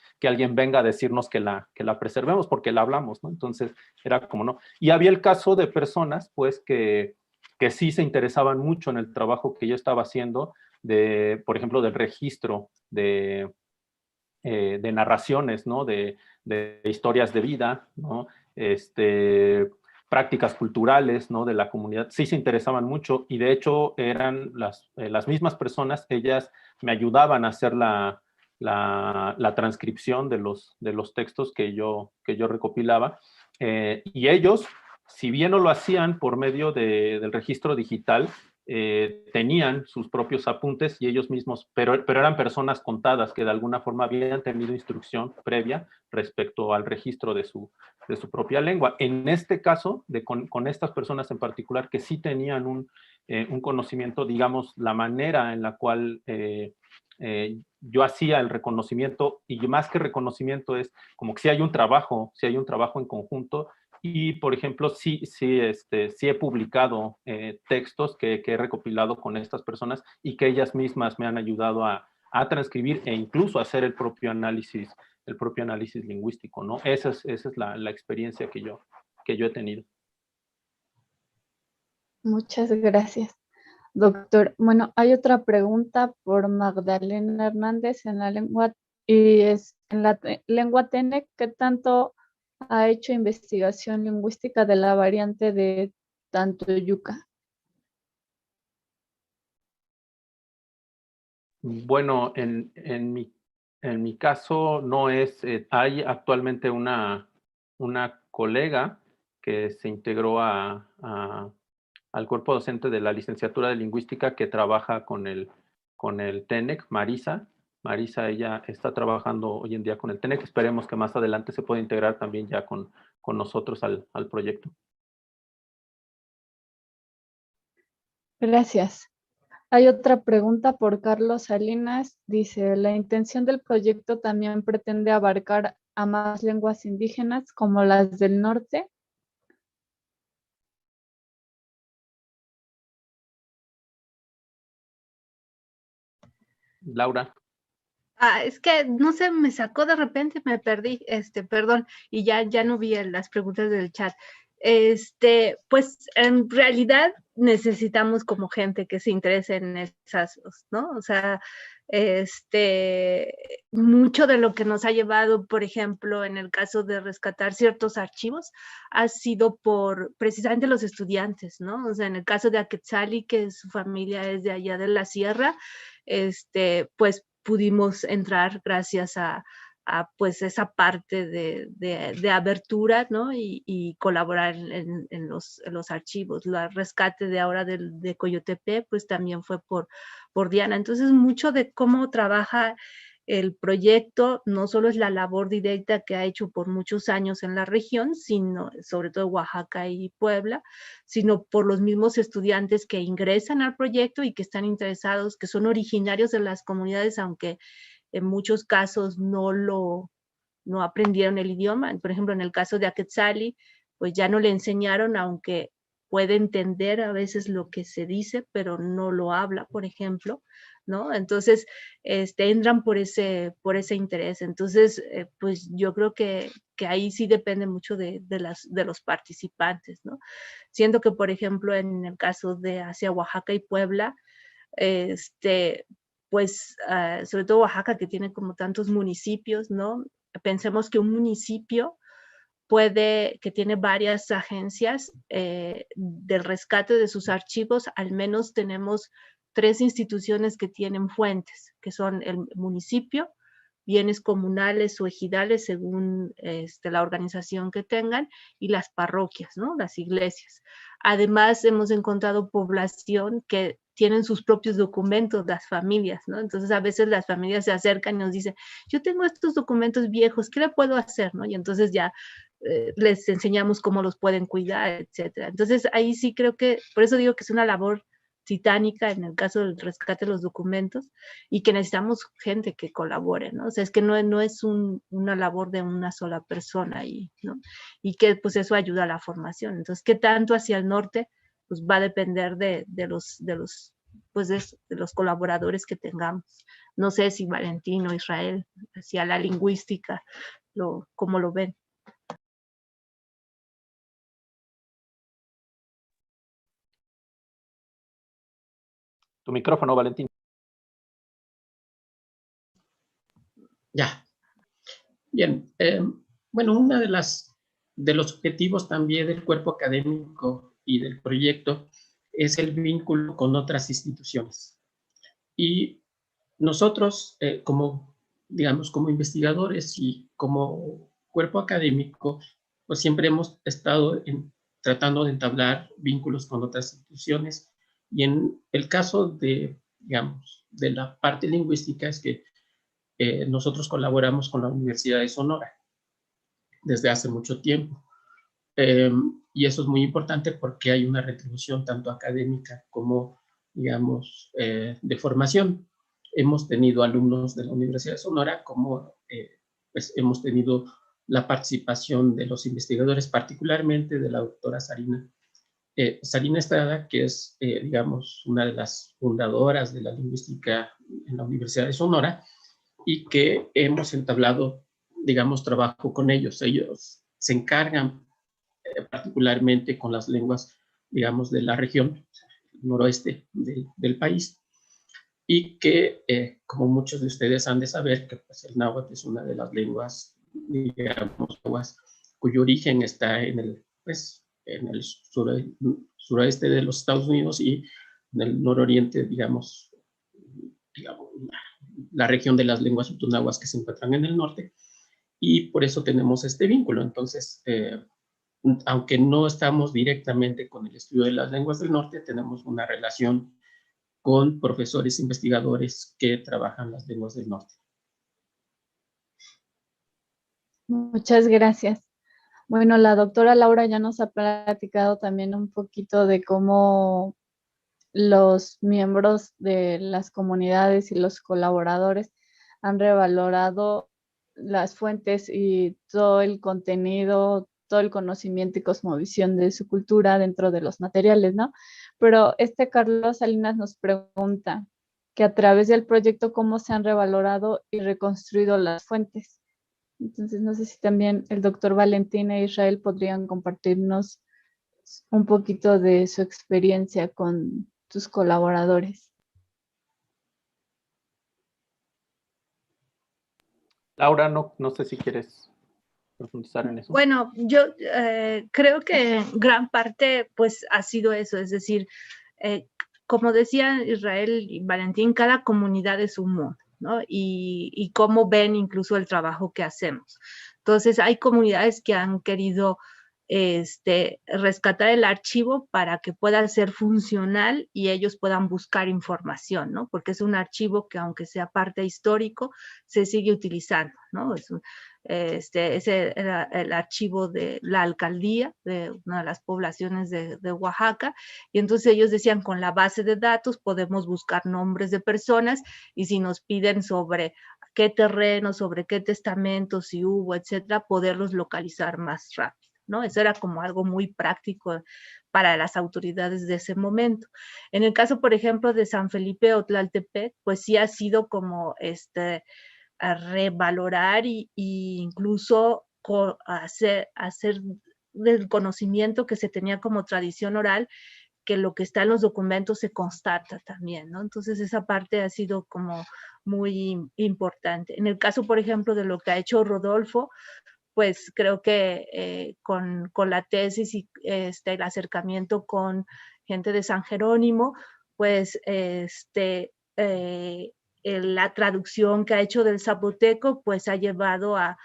venga a decirnos que la preservemos porque la hablamos, ¿no? Entonces, era como, ¿no? Y había el caso de personas, pues, que sí se interesaban mucho en el trabajo que yo estaba haciendo, por ejemplo, del registro de narraciones, ¿no? De historias de vida, ¿no? Prácticas culturales, ¿no? De la comunidad, sí se interesaban mucho, y de hecho eran las mismas personas, ellas me ayudaban a hacer la transcripción de los textos que yo recopilaba, y ellos, si bien no lo hacían por medio del registro digital, tenían sus propios apuntes y ellos mismos, pero eran personas contadas que de alguna forma habían tenido instrucción previa respecto al registro de su propia lengua. En este caso, con estas personas en particular que sí tenían un conocimiento, digamos, la manera en la cual yo hacía el reconocimiento, y más que reconocimiento es como que sí hay un trabajo en conjunto. Y, por ejemplo, sí he publicado textos que he recopilado con estas personas y que ellas mismas me han ayudado a transcribir e incluso a hacer el propio análisis lingüístico, ¿no? Esa es la experiencia que yo he tenido. Muchas gracias, doctor. Bueno, hay otra pregunta por Magdalena Hernández en la lengua, y es en la lengua Tenec, ¿qué tanto ha hecho investigación lingüística de la variante de Tantoyuca? Bueno, en mi caso no es, hay actualmente una colega que se integró al cuerpo docente de la licenciatura de lingüística que trabaja con el TENEC, Marisa. Marisa, ella está trabajando hoy en día con el TENEC. Esperemos que más adelante se pueda integrar también ya con nosotros al proyecto. Gracias. Hay otra pregunta por Carlos Salinas. Dice, ¿la intención del proyecto también pretende abarcar a más lenguas indígenas como las del norte? Laura. Es que no sé, me sacó de repente, me perdí, perdón, y ya no vi las preguntas del chat. Pues en realidad necesitamos como gente que se interese en esas, ¿no? O sea, mucho de lo que nos ha llevado, por ejemplo, en el caso de rescatar ciertos archivos, ha sido por precisamente los estudiantes, ¿no? O sea, en el caso de Aquetzali, que su familia es de allá de la sierra, pues pudimos entrar gracias a pues esa parte de abertura, ¿no? Y colaborar en los archivos. El rescate de ahora de Coyotepe, pues también fue por Diana. Entonces, mucho de cómo trabaja el proyecto no solo es la labor directa que ha hecho por muchos años en la región, sino sobre todo Oaxaca y Puebla, sino por los mismos estudiantes que ingresan al proyecto y que están interesados, que son originarios de las comunidades, aunque en muchos casos no aprendieron el idioma. Por ejemplo, en el caso de Aquetzali, pues ya no le enseñaron, aunque puede entender a veces lo que se dice, pero no lo habla, por ejemplo, ¿no? Entonces, entran por ese interés. Entonces, pues yo creo que ahí sí depende mucho de los participantes, ¿no? Siento que, por ejemplo, en el caso de hacia Oaxaca y Puebla, pues, sobre todo Oaxaca, que tiene como tantos municipios, ¿no? Pensemos que un municipio que tiene varias agencias del rescate de sus archivos, al menos tenemos 3 instituciones que tienen fuentes, que son el municipio, bienes comunales o ejidales según la organización que tengan, y las parroquias, ¿no? Las iglesias. Además, hemos encontrado población que tienen sus propios documentos, las familias, ¿no? Entonces, a veces las familias se acercan y nos dicen, yo tengo estos documentos viejos, ¿qué le puedo hacer, no? Y entonces ya les enseñamos cómo los pueden cuidar, etcétera. Entonces, ahí sí creo que, por eso digo que es una labor titánica en el caso del rescate de los documentos y que necesitamos gente que colabore, ¿no? O sea, es que no es una labor de una sola persona, ¿no? Y que pues eso ayuda a la formación. Entonces, ¿qué tanto hacia el norte? Pues va a depender de los colaboradores que tengamos. No sé si Valentín o Israel, hacia la lingüística, ¿cómo lo ven? Tu micrófono, Valentín. Ya. Bien. Bueno, uno de los objetivos también del cuerpo académico y del proyecto es el vínculo con otras instituciones. Y nosotros, como investigadores y como cuerpo académico, pues siempre hemos estado tratando de entablar vínculos con otras instituciones, Y en el caso de, digamos, de la parte lingüística es que nosotros colaboramos con la Universidad de Sonora desde hace mucho tiempo. Y eso es muy importante porque hay una retribución tanto académica como, digamos, de formación. Hemos tenido alumnos de la Universidad de Sonora, como pues hemos tenido la participación de los investigadores, particularmente de la doctora Sarina Estrada, que es, digamos, una de las fundadoras de la lingüística en la Universidad de Sonora, y que hemos entablado, digamos, trabajo con ellos. Ellos se encargan particularmente con las lenguas, digamos, de la región noroeste del país, y que, como muchos de ustedes han de saber, que pues, el náhuatl es una de las lenguas, digamos, cuyo origen está en el, pues, en el suroeste de los Estados Unidos y en el nororiente, digamos la región de las lenguas utunahuas que se encuentran en el norte, y por eso tenemos este vínculo. Entonces, aunque no estamos directamente con el estudio de las lenguas del norte, tenemos una relación con profesores investigadores que trabajan las lenguas del norte. Muchas gracias. Bueno, la doctora Laura ya nos ha platicado también un poquito de cómo los miembros de las comunidades y los colaboradores han revalorado las fuentes y todo el contenido, todo el conocimiento y cosmovisión de su cultura dentro de los materiales, ¿no? Pero Carlos Salinas nos pregunta que a través del proyecto cómo se han revalorado y reconstruido las fuentes. Entonces, no sé si también el doctor Valentín e Israel podrían compartirnos un poquito de su experiencia con tus colaboradores. Laura, no sé si quieres profundizar en eso. Bueno, yo creo que en gran parte pues ha sido eso, es decir, como decía Israel y Valentín, cada comunidad es un mundo, ¿no? Y cómo ven incluso el trabajo que hacemos. Entonces, hay comunidades que han querido rescatar el archivo para que pueda ser funcional y ellos puedan buscar información, ¿no? Porque es un archivo que, aunque sea parte histórico, se sigue utilizando, ¿no? Ese era el archivo de la alcaldía de una de las poblaciones de Oaxaca, y entonces ellos decían, con la base de datos podemos buscar nombres de personas, y si nos piden sobre qué terreno, sobre qué testamentos, si hubo, etcétera, poderlos localizar más rápido, ¿no? Eso era como algo muy práctico para las autoridades de ese momento. En el caso, por ejemplo, de San Felipe o Tlaltepec, pues sí ha sido como a revalorar y incluso hacer del conocimiento que se tenía como tradición oral, que lo que está en los documentos se constata también, ¿no? Entonces esa parte ha sido como muy importante. En el caso, por ejemplo, de lo que ha hecho Rodolfo, pues creo que con la tesis y el acercamiento con gente de San Jerónimo, pues la traducción que ha hecho del zapoteco, pues ha llevado a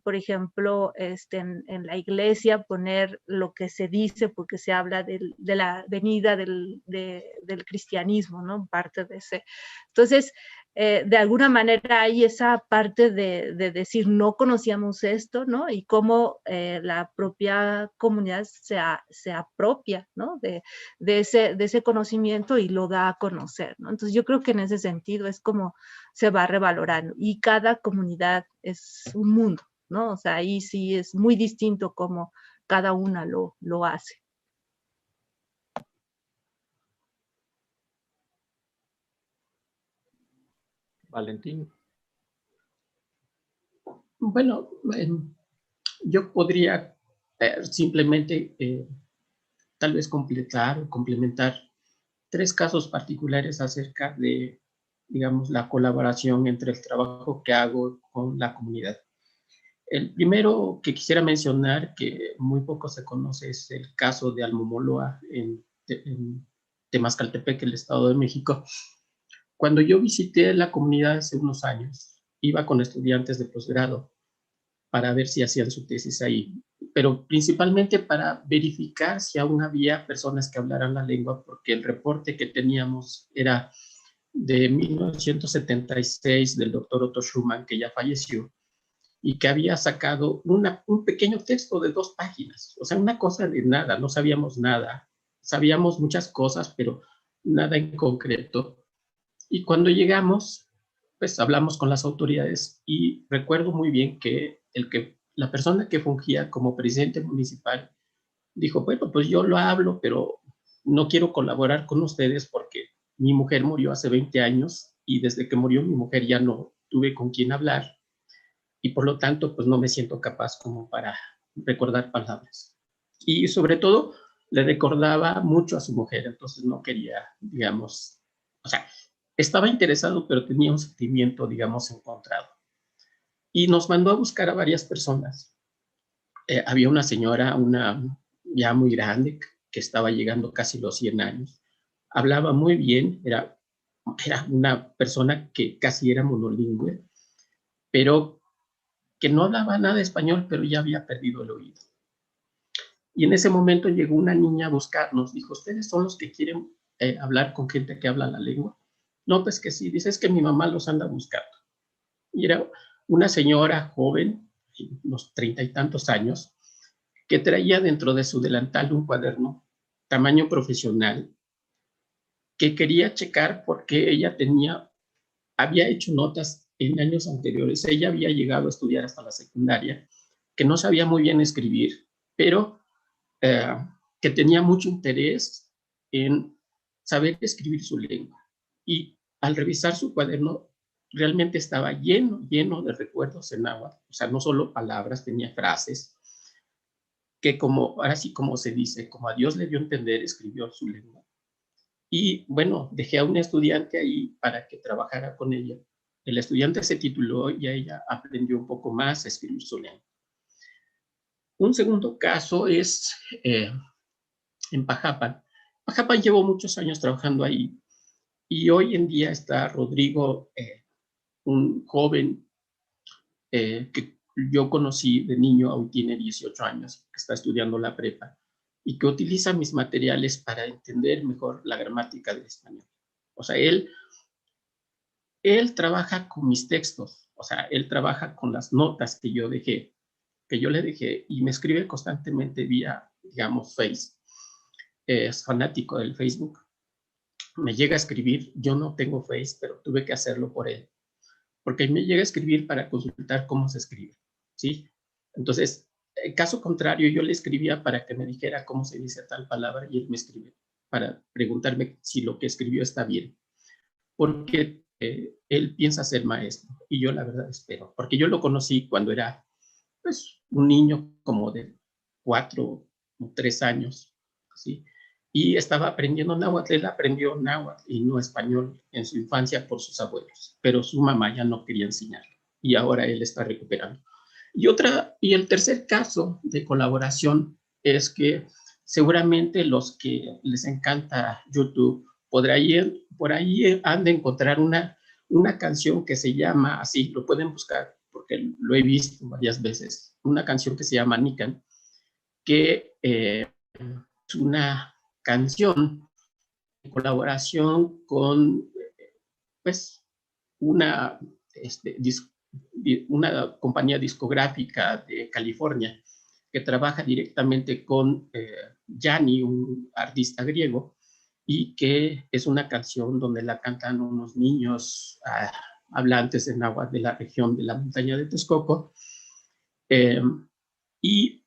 por ejemplo, en la iglesia poner lo que se dice, porque se habla de la venida del cristianismo, ¿no? Parte de ese. Entonces, de alguna manera hay esa parte de decir, no conocíamos esto, ¿no? Y cómo la propia comunidad se apropia, ¿no? De ese conocimiento y lo da a conocer, ¿no? Entonces yo creo que en ese sentido es como se va revalorando, y cada comunidad es un mundo, ¿no? O sea, ahí sí es muy distinto cómo cada una lo hace. Valentín. Bueno, yo podría simplemente tal vez completar o complementar 3 casos particulares acerca de, digamos, la colaboración entre el trabajo que hago con la comunidad. El primero que quisiera mencionar, que muy poco se conoce, es el caso de Almomoloa en Temazcaltepec, el Estado de México. Cuando yo visité la comunidad hace unos años, iba con estudiantes de posgrado para ver si hacían su tesis ahí. pero principalmente para verificar si aún había personas que hablaran la lengua, porque el reporte que teníamos era de 1976 del doctor Otto Schumann, que ya falleció, y que había sacado un pequeño texto de 2 páginas, o sea, una cosa de nada, no sabíamos nada, sabíamos muchas cosas, pero nada en concreto. Y cuando llegamos, pues hablamos con las autoridades y recuerdo muy bien que la persona que fungía como presidente municipal dijo, bueno, pues yo lo hablo, pero no quiero colaborar con ustedes porque mi mujer murió hace 20 años y desde que murió mi mujer ya no tuve con quién hablar y por lo tanto, pues no me siento capaz como para recordar palabras. Y sobre todo, le recordaba mucho a su mujer, entonces no quería, digamos, o sea, estaba interesado, pero tenía un sentimiento, digamos, encontrado. Y nos mandó a buscar a varias personas. Había una señora, una ya muy grande, que estaba llegando casi los 100 años. Hablaba muy bien, era una persona que casi era monolingüe, pero que no hablaba nada de español, pero ya había perdido el oído. Y en ese momento llegó una niña a buscarnos, dijo, ¿ustedes son los que quieren hablar con gente que habla la lengua? No, pues que sí, dice, es que mi mamá los anda buscando. Y era una señora joven, unos 30 y tantos años, que traía dentro de su delantal un cuaderno tamaño profesional, que quería checar porque ella había hecho notas en años anteriores. Ella había llegado a estudiar hasta la secundaria, que no sabía muy bien escribir, pero que tenía mucho interés en saber escribir su lengua. Y al revisar su cuaderno, realmente estaba lleno de recuerdos en náhuatl. O sea, no solo palabras, tenía frases que ahora sí como se dice, como a Dios le dio a entender, escribió su lengua. Y bueno, dejé a un estudiante ahí para que trabajara con ella. El estudiante se tituló y ella aprendió un poco más a escribir su lengua. Un segundo caso es en Pajapan. Pajapan llevo muchos años trabajando ahí y hoy en día está Rodrigo, un joven que yo conocí de niño, hoy tiene 18 años, que está estudiando la prepa y que utiliza mis materiales para entender mejor la gramática del español. O sea, él trabaja con mis textos, o sea, él trabaja con las notas que yo le dejé y me escribe constantemente vía, digamos, Face. Es fanático del Facebook. Me llega a escribir, yo no tengo Face, pero tuve que hacerlo por él, porque me llega a escribir para consultar cómo se escribe, ¿sí? Entonces, en caso contrario, yo le escribía para que me dijera cómo se dice tal palabra y él me escribe para preguntarme si lo que escribió está bien, porque él piensa ser maestro y yo la verdad espero, porque yo lo conocí cuando era pues un niño como de 4 o 3 años, ¿sí? Y estaba aprendiendo náhuatl. Él aprendió náhuatl y no español en su infancia por sus abuelos, pero su mamá ya no quería enseñarle y ahora él está recuperando. Y el tercer caso de colaboración es que seguramente los que les encanta YouTube, por ahí han de encontrar una canción que se llama así, lo pueden buscar porque lo he visto varias veces, una canción que se llama Nikan, que es una canción en colaboración con pues una compañía discográfica de California que trabaja directamente con Yanni, un artista griego, y que es una canción donde la cantan unos niños hablantes en náhuatl de la región de la montaña de Texcoco. Y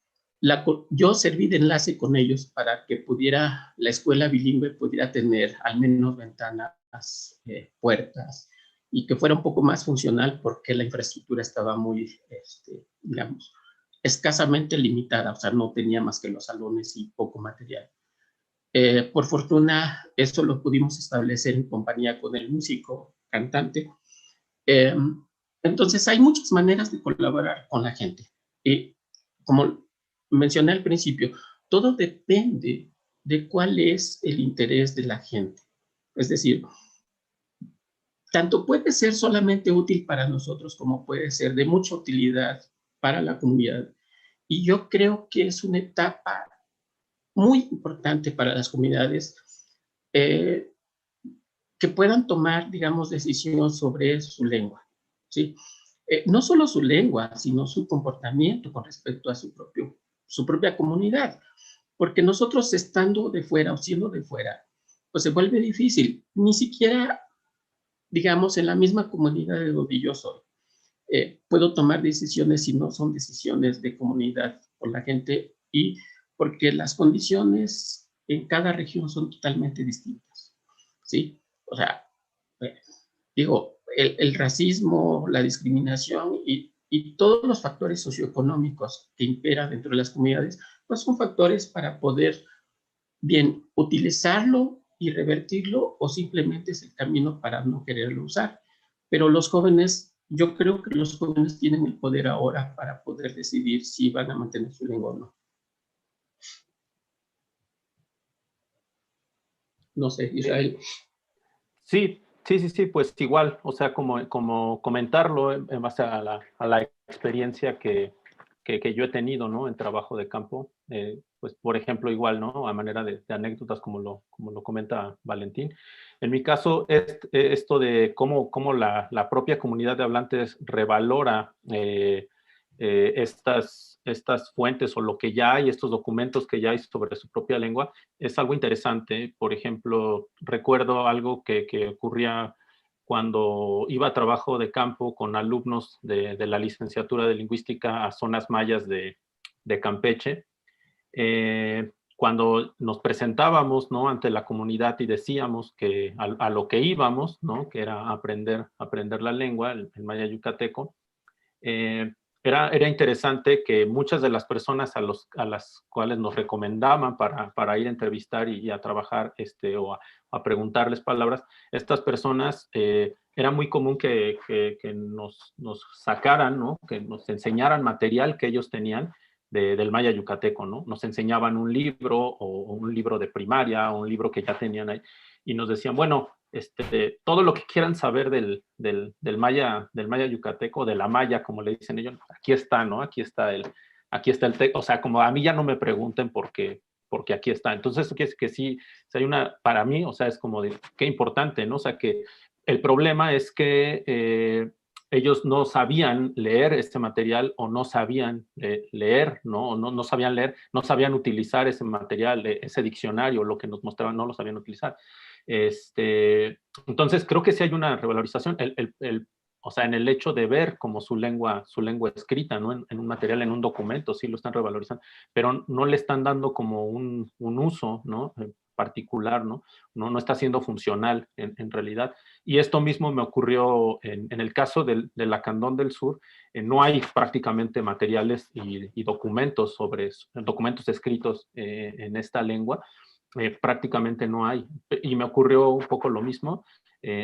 yo serví de enlace con ellos para que la escuela bilingüe pudiera tener al menos ventanas, puertas, y que fuera un poco más funcional porque la infraestructura estaba muy, digamos, escasamente limitada, o sea, no tenía más que los salones y poco material. Por fortuna, eso lo pudimos establecer en compañía con el músico, cantante. Entonces, hay muchas maneras de colaborar con la gente. Y como mencioné al principio, todo depende de cuál es el interés de la gente. Es decir, tanto puede ser solamente útil para nosotros como puede ser de mucha utilidad para la comunidad. y yo creo que es una etapa muy importante para las comunidades que puedan tomar, digamos, decisiones sobre su lengua, ¿sí? No solo su lengua, sino su comportamiento con respecto a su propia comunidad. Porque nosotros estando de fuera o siendo de fuera, pues se vuelve difícil. Ni siquiera, digamos, en la misma comunidad de donde yo soy, puedo tomar decisiones si no son decisiones de comunidad con la gente, y porque las condiciones en cada región son totalmente distintas, ¿sí? O sea, digo, el racismo, la discriminación y todos los factores socioeconómicos que imperan dentro de las comunidades, pues son factores para poder bien utilizarlo y revertirlo, o simplemente es el camino para no quererlo usar. Pero los jóvenes, yo creo que los jóvenes tienen el poder ahora para poder decidir si van a mantener su lengua o no. No sé, Israel. Sí, pues igual, o sea, como comentarlo en base a la experiencia que yo he tenido, ¿no? En trabajo de campo, pues por ejemplo, igual, ¿no? A manera de anécdotas, como lo comenta Valentín. En mi caso, esto de cómo la propia comunidad de hablantes revalora estas fuentes o lo que ya hay, estos documentos que ya hay sobre su propia lengua, es algo interesante. Por ejemplo, recuerdo algo que ocurría cuando iba a trabajo de campo con alumnos de la licenciatura de lingüística a zonas mayas de Campeche. Cuando nos presentábamos, ¿no? Ante la comunidad y decíamos que a lo que íbamos, ¿no? Que era aprender la lengua, el maya yucateco, era interesante que muchas de las personas a las cuales nos recomendaban para ir a entrevistar y a trabajar o a preguntarles palabras, estas personas, era muy común que nos sacaran, ¿no? Que nos enseñaran material que ellos tenían del maya yucateco, ¿no? Nos enseñaban un libro o un libro de primaria o un libro que ya tenían ahí y nos decían, bueno, todo lo que quieran saber del maya yucateco, de la maya, como le dicen ellos, aquí está, ¿no? Aquí está el texto. O sea, como a mí ya no me pregunten porque aquí está. Entonces, eso quiere decir que sí, hay para mí, o sea, es como de, qué importante, ¿no? O sea, que el problema es que ellos no sabían leer este material o no sabían leer, ¿no? No sabían leer, no sabían utilizar ese material, ese diccionario, lo que nos mostraban, no lo sabían utilizar. Entonces creo que sí hay una revalorización, o sea, en el hecho de ver como su lengua escrita, ¿no? En un material, en un documento, sí lo están revalorizando, pero no le están dando como un uso, ¿no? Particular, ¿no? No está siendo funcional en realidad. Y esto mismo me ocurrió en el caso del Lacandón del Sur. No hay prácticamente materiales y documentos documentos escritos en esta lengua. Prácticamente no hay. Y me ocurrió un poco lo mismo.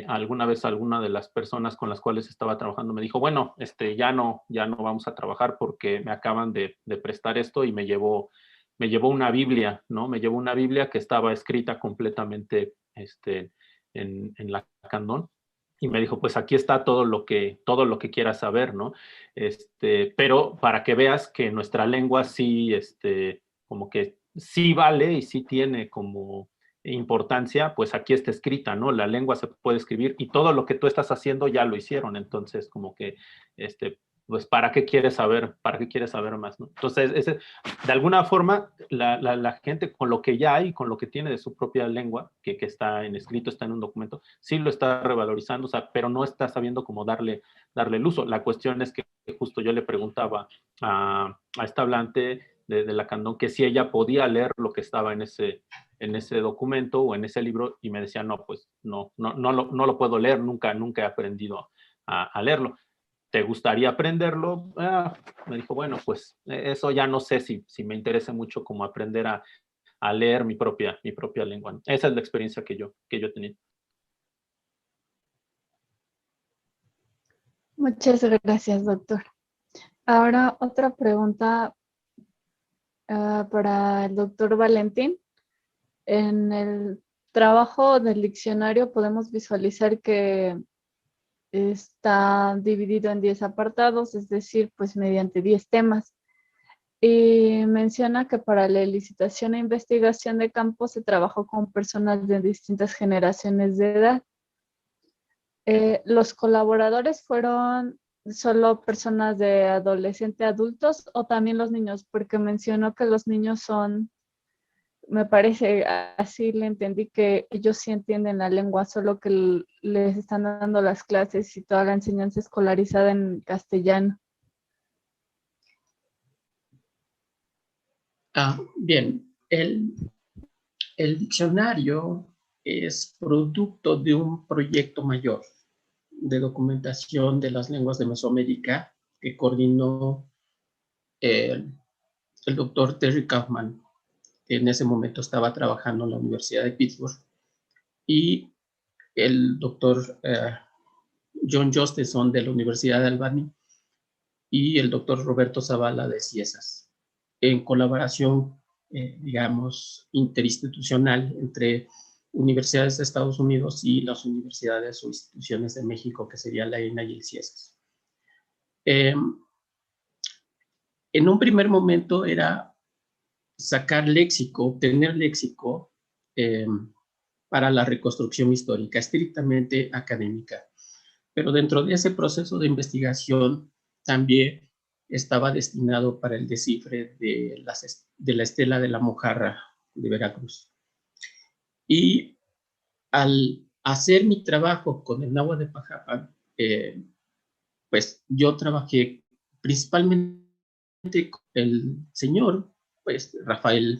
Alguna vez alguna de las personas con las cuales estaba trabajando me dijo, bueno, ya no vamos a trabajar porque me acaban de prestar esto, y me llevó una Biblia, ¿no? Me llevó una Biblia que estaba escrita completamente en Lacandón. Y me dijo, pues aquí está todo lo que quieras saber, ¿no? Pero para que veas que nuestra lengua sí, como que sí vale y sí tiene como importancia, pues aquí está escrita, ¿no? La lengua se puede escribir y todo lo que tú estás haciendo ya lo hicieron. Entonces, como que, pues, ¿para qué quieres saber? ¿Para qué quieres saber más, no? Entonces, de alguna forma, la gente con lo que ya hay, con lo que tiene de su propia lengua, que está en escrito, está en un documento, sí lo está revalorizando, o sea, pero no está sabiendo cómo darle el uso. La cuestión es que justo yo le preguntaba a esta hablante de Lacandón que si ella podía leer lo que estaba en ese documento o en ese libro, y me decía, no, pues no lo puedo leer, nunca he aprendido a leerlo. ¿Te gustaría aprenderlo? Me dijo, bueno, pues eso ya no sé si me interesa mucho como aprender a leer mi propia lengua. Esa es la experiencia que yo he tenido. Muchas gracias, doctor. Ahora otra pregunta para el doctor Valentín. En el trabajo del diccionario podemos visualizar que está dividido en 10 apartados, es decir, pues mediante 10 temas. Y menciona que para la licitación e investigación de campo se trabajó con personas de distintas generaciones de edad. ¿Los colaboradores fueron solo personas de adolescente adultos o también los niños? Porque mencionó que los niños son, me parece, así le entendí, que ellos sí entienden la lengua, solo que les están dando las clases y toda la enseñanza escolarizada en castellano. Bien, el diccionario es producto de un proyecto mayor de documentación de las lenguas de Mesoamérica que coordinó el doctor Terry Kaufman, que en ese momento estaba trabajando en la Universidad de Pittsburgh, y el doctor John Josteson de la Universidad de Albany y el doctor Roberto Zavala de Ciesas, en colaboración, digamos, interinstitucional entre universidades de Estados Unidos y las universidades o instituciones de México, que sería la ENA y el Ciesas. En un primer momento era sacar léxico, obtener léxico para la reconstrucción histórica, estrictamente académica. Pero dentro de ese proceso de investigación también estaba destinado para el descifre de la estela de la mojarra de Veracruz. Y al hacer mi trabajo con el náhuatl de Pajapan, pues yo trabajé principalmente con el señor, pues Rafael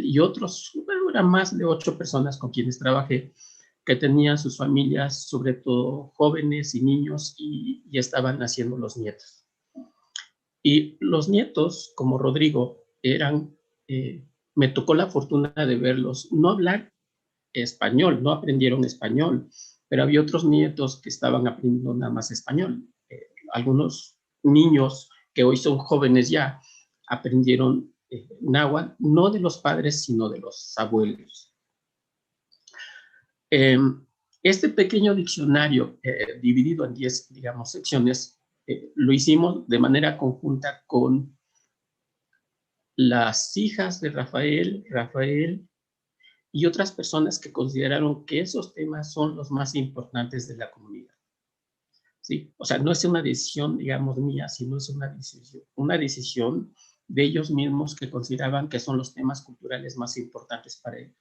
y otros, bueno, eran más de 8 personas con quienes trabajé, que tenían sus familias, sobre todo jóvenes y niños, y estaban naciendo los nietos. Y los nietos, como Rodrigo, me tocó la fortuna de verlos no hablar español, no aprendieron español, pero había otros nietos que estaban aprendiendo nada más español. Algunos niños que hoy son jóvenes ya aprendieron náhuatl, no de los padres, sino de los abuelos. Este pequeño diccionario, dividido en 10, digamos, secciones, lo hicimos de manera conjunta con las hijas de Rafael y otras personas que consideraron que esos temas son los más importantes de la comunidad. ¿Sí? O sea, no es una decisión, digamos, mía, sino es una decisión de ellos mismos que consideraban que son los temas culturales más importantes para ellos,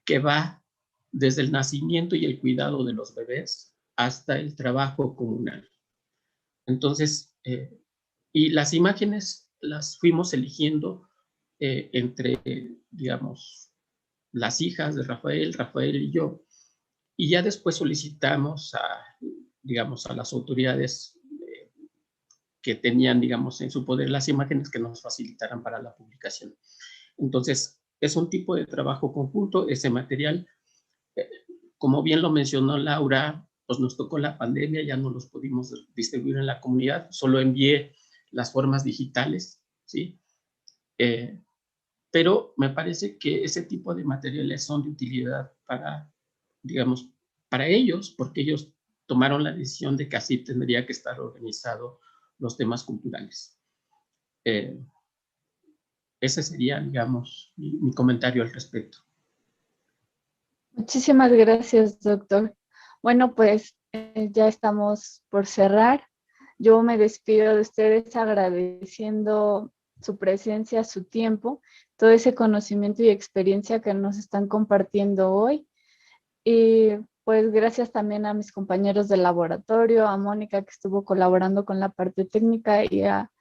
que va desde el nacimiento y el cuidado de los bebés hasta el trabajo comunal. Entonces, y las imágenes las fuimos eligiendo entre, digamos, las hijas de Rafael y yo, y ya después solicitamos digamos, a las autoridades que tenían, digamos, en su poder las imágenes que nos facilitaran para la publicación. Entonces, es un tipo de trabajo conjunto, ese material. Como bien lo mencionó Laura, pues nos tocó la pandemia, ya no los pudimos distribuir en la comunidad, solo envié las formas digitales, ¿sí? Pero me parece que ese tipo de materiales son de utilidad para, digamos, para ellos, porque ellos tomaron la decisión de que así tendría que estar organizado los temas culturales. Ese sería, digamos, mi comentario al respecto. Muchísimas gracias, doctor. Bueno, pues ya estamos por cerrar. Yo me despido de ustedes agradeciendo su presencia, su tiempo, todo ese conocimiento y experiencia que nos están compartiendo hoy. Y pues gracias también a mis compañeros del laboratorio, a Mónica que estuvo colaborando con la parte técnica y a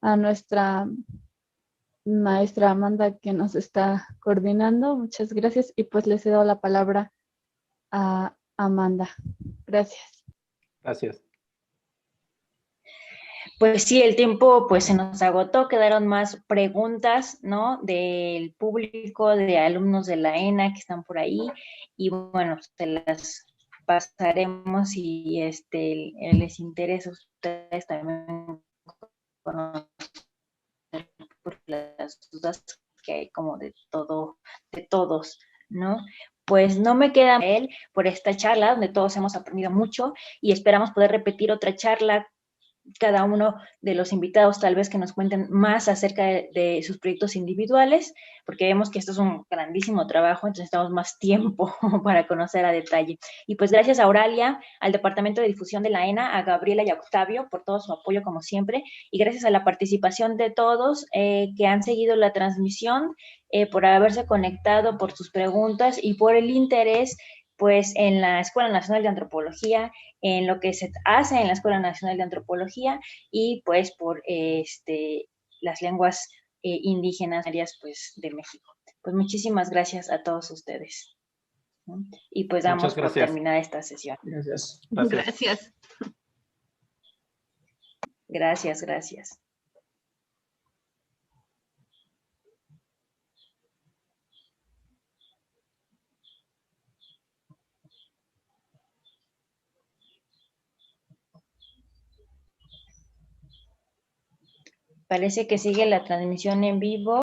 nuestra maestra Amanda que nos está coordinando. Muchas gracias y pues les cedo la palabra a Amanda. Gracias. Gracias. Pues sí, el tiempo pues se nos agotó, quedaron más preguntas, ¿no? Del público, de alumnos de la ENA que están por ahí y bueno, se las pasaremos si les interesa a ustedes también conocer por las dudas que hay como de todo, de todos, ¿no? Pues no me queda él por esta charla donde todos hemos aprendido mucho y esperamos poder repetir otra charla cada uno de los invitados tal vez que nos cuenten más acerca de sus proyectos individuales, porque vemos que esto es un grandísimo trabajo, entonces necesitamos más tiempo para conocer a detalle. Y pues gracias a Auralia, al Departamento de Difusión de la ENA, a Gabriela y a Octavio por todo su apoyo como siempre, y gracias a la participación de todos que han seguido la transmisión, por haberse conectado, por sus preguntas y por el interés pues en la Escuela Nacional de Antropología, en lo que se hace en la Escuela Nacional de Antropología y pues por las lenguas indígenas pues de México. Pues muchísimas gracias a todos ustedes. Y pues damos por terminada esta sesión. Gracias. Gracias. Gracias, gracias. Parece que sigue la transmisión en vivo.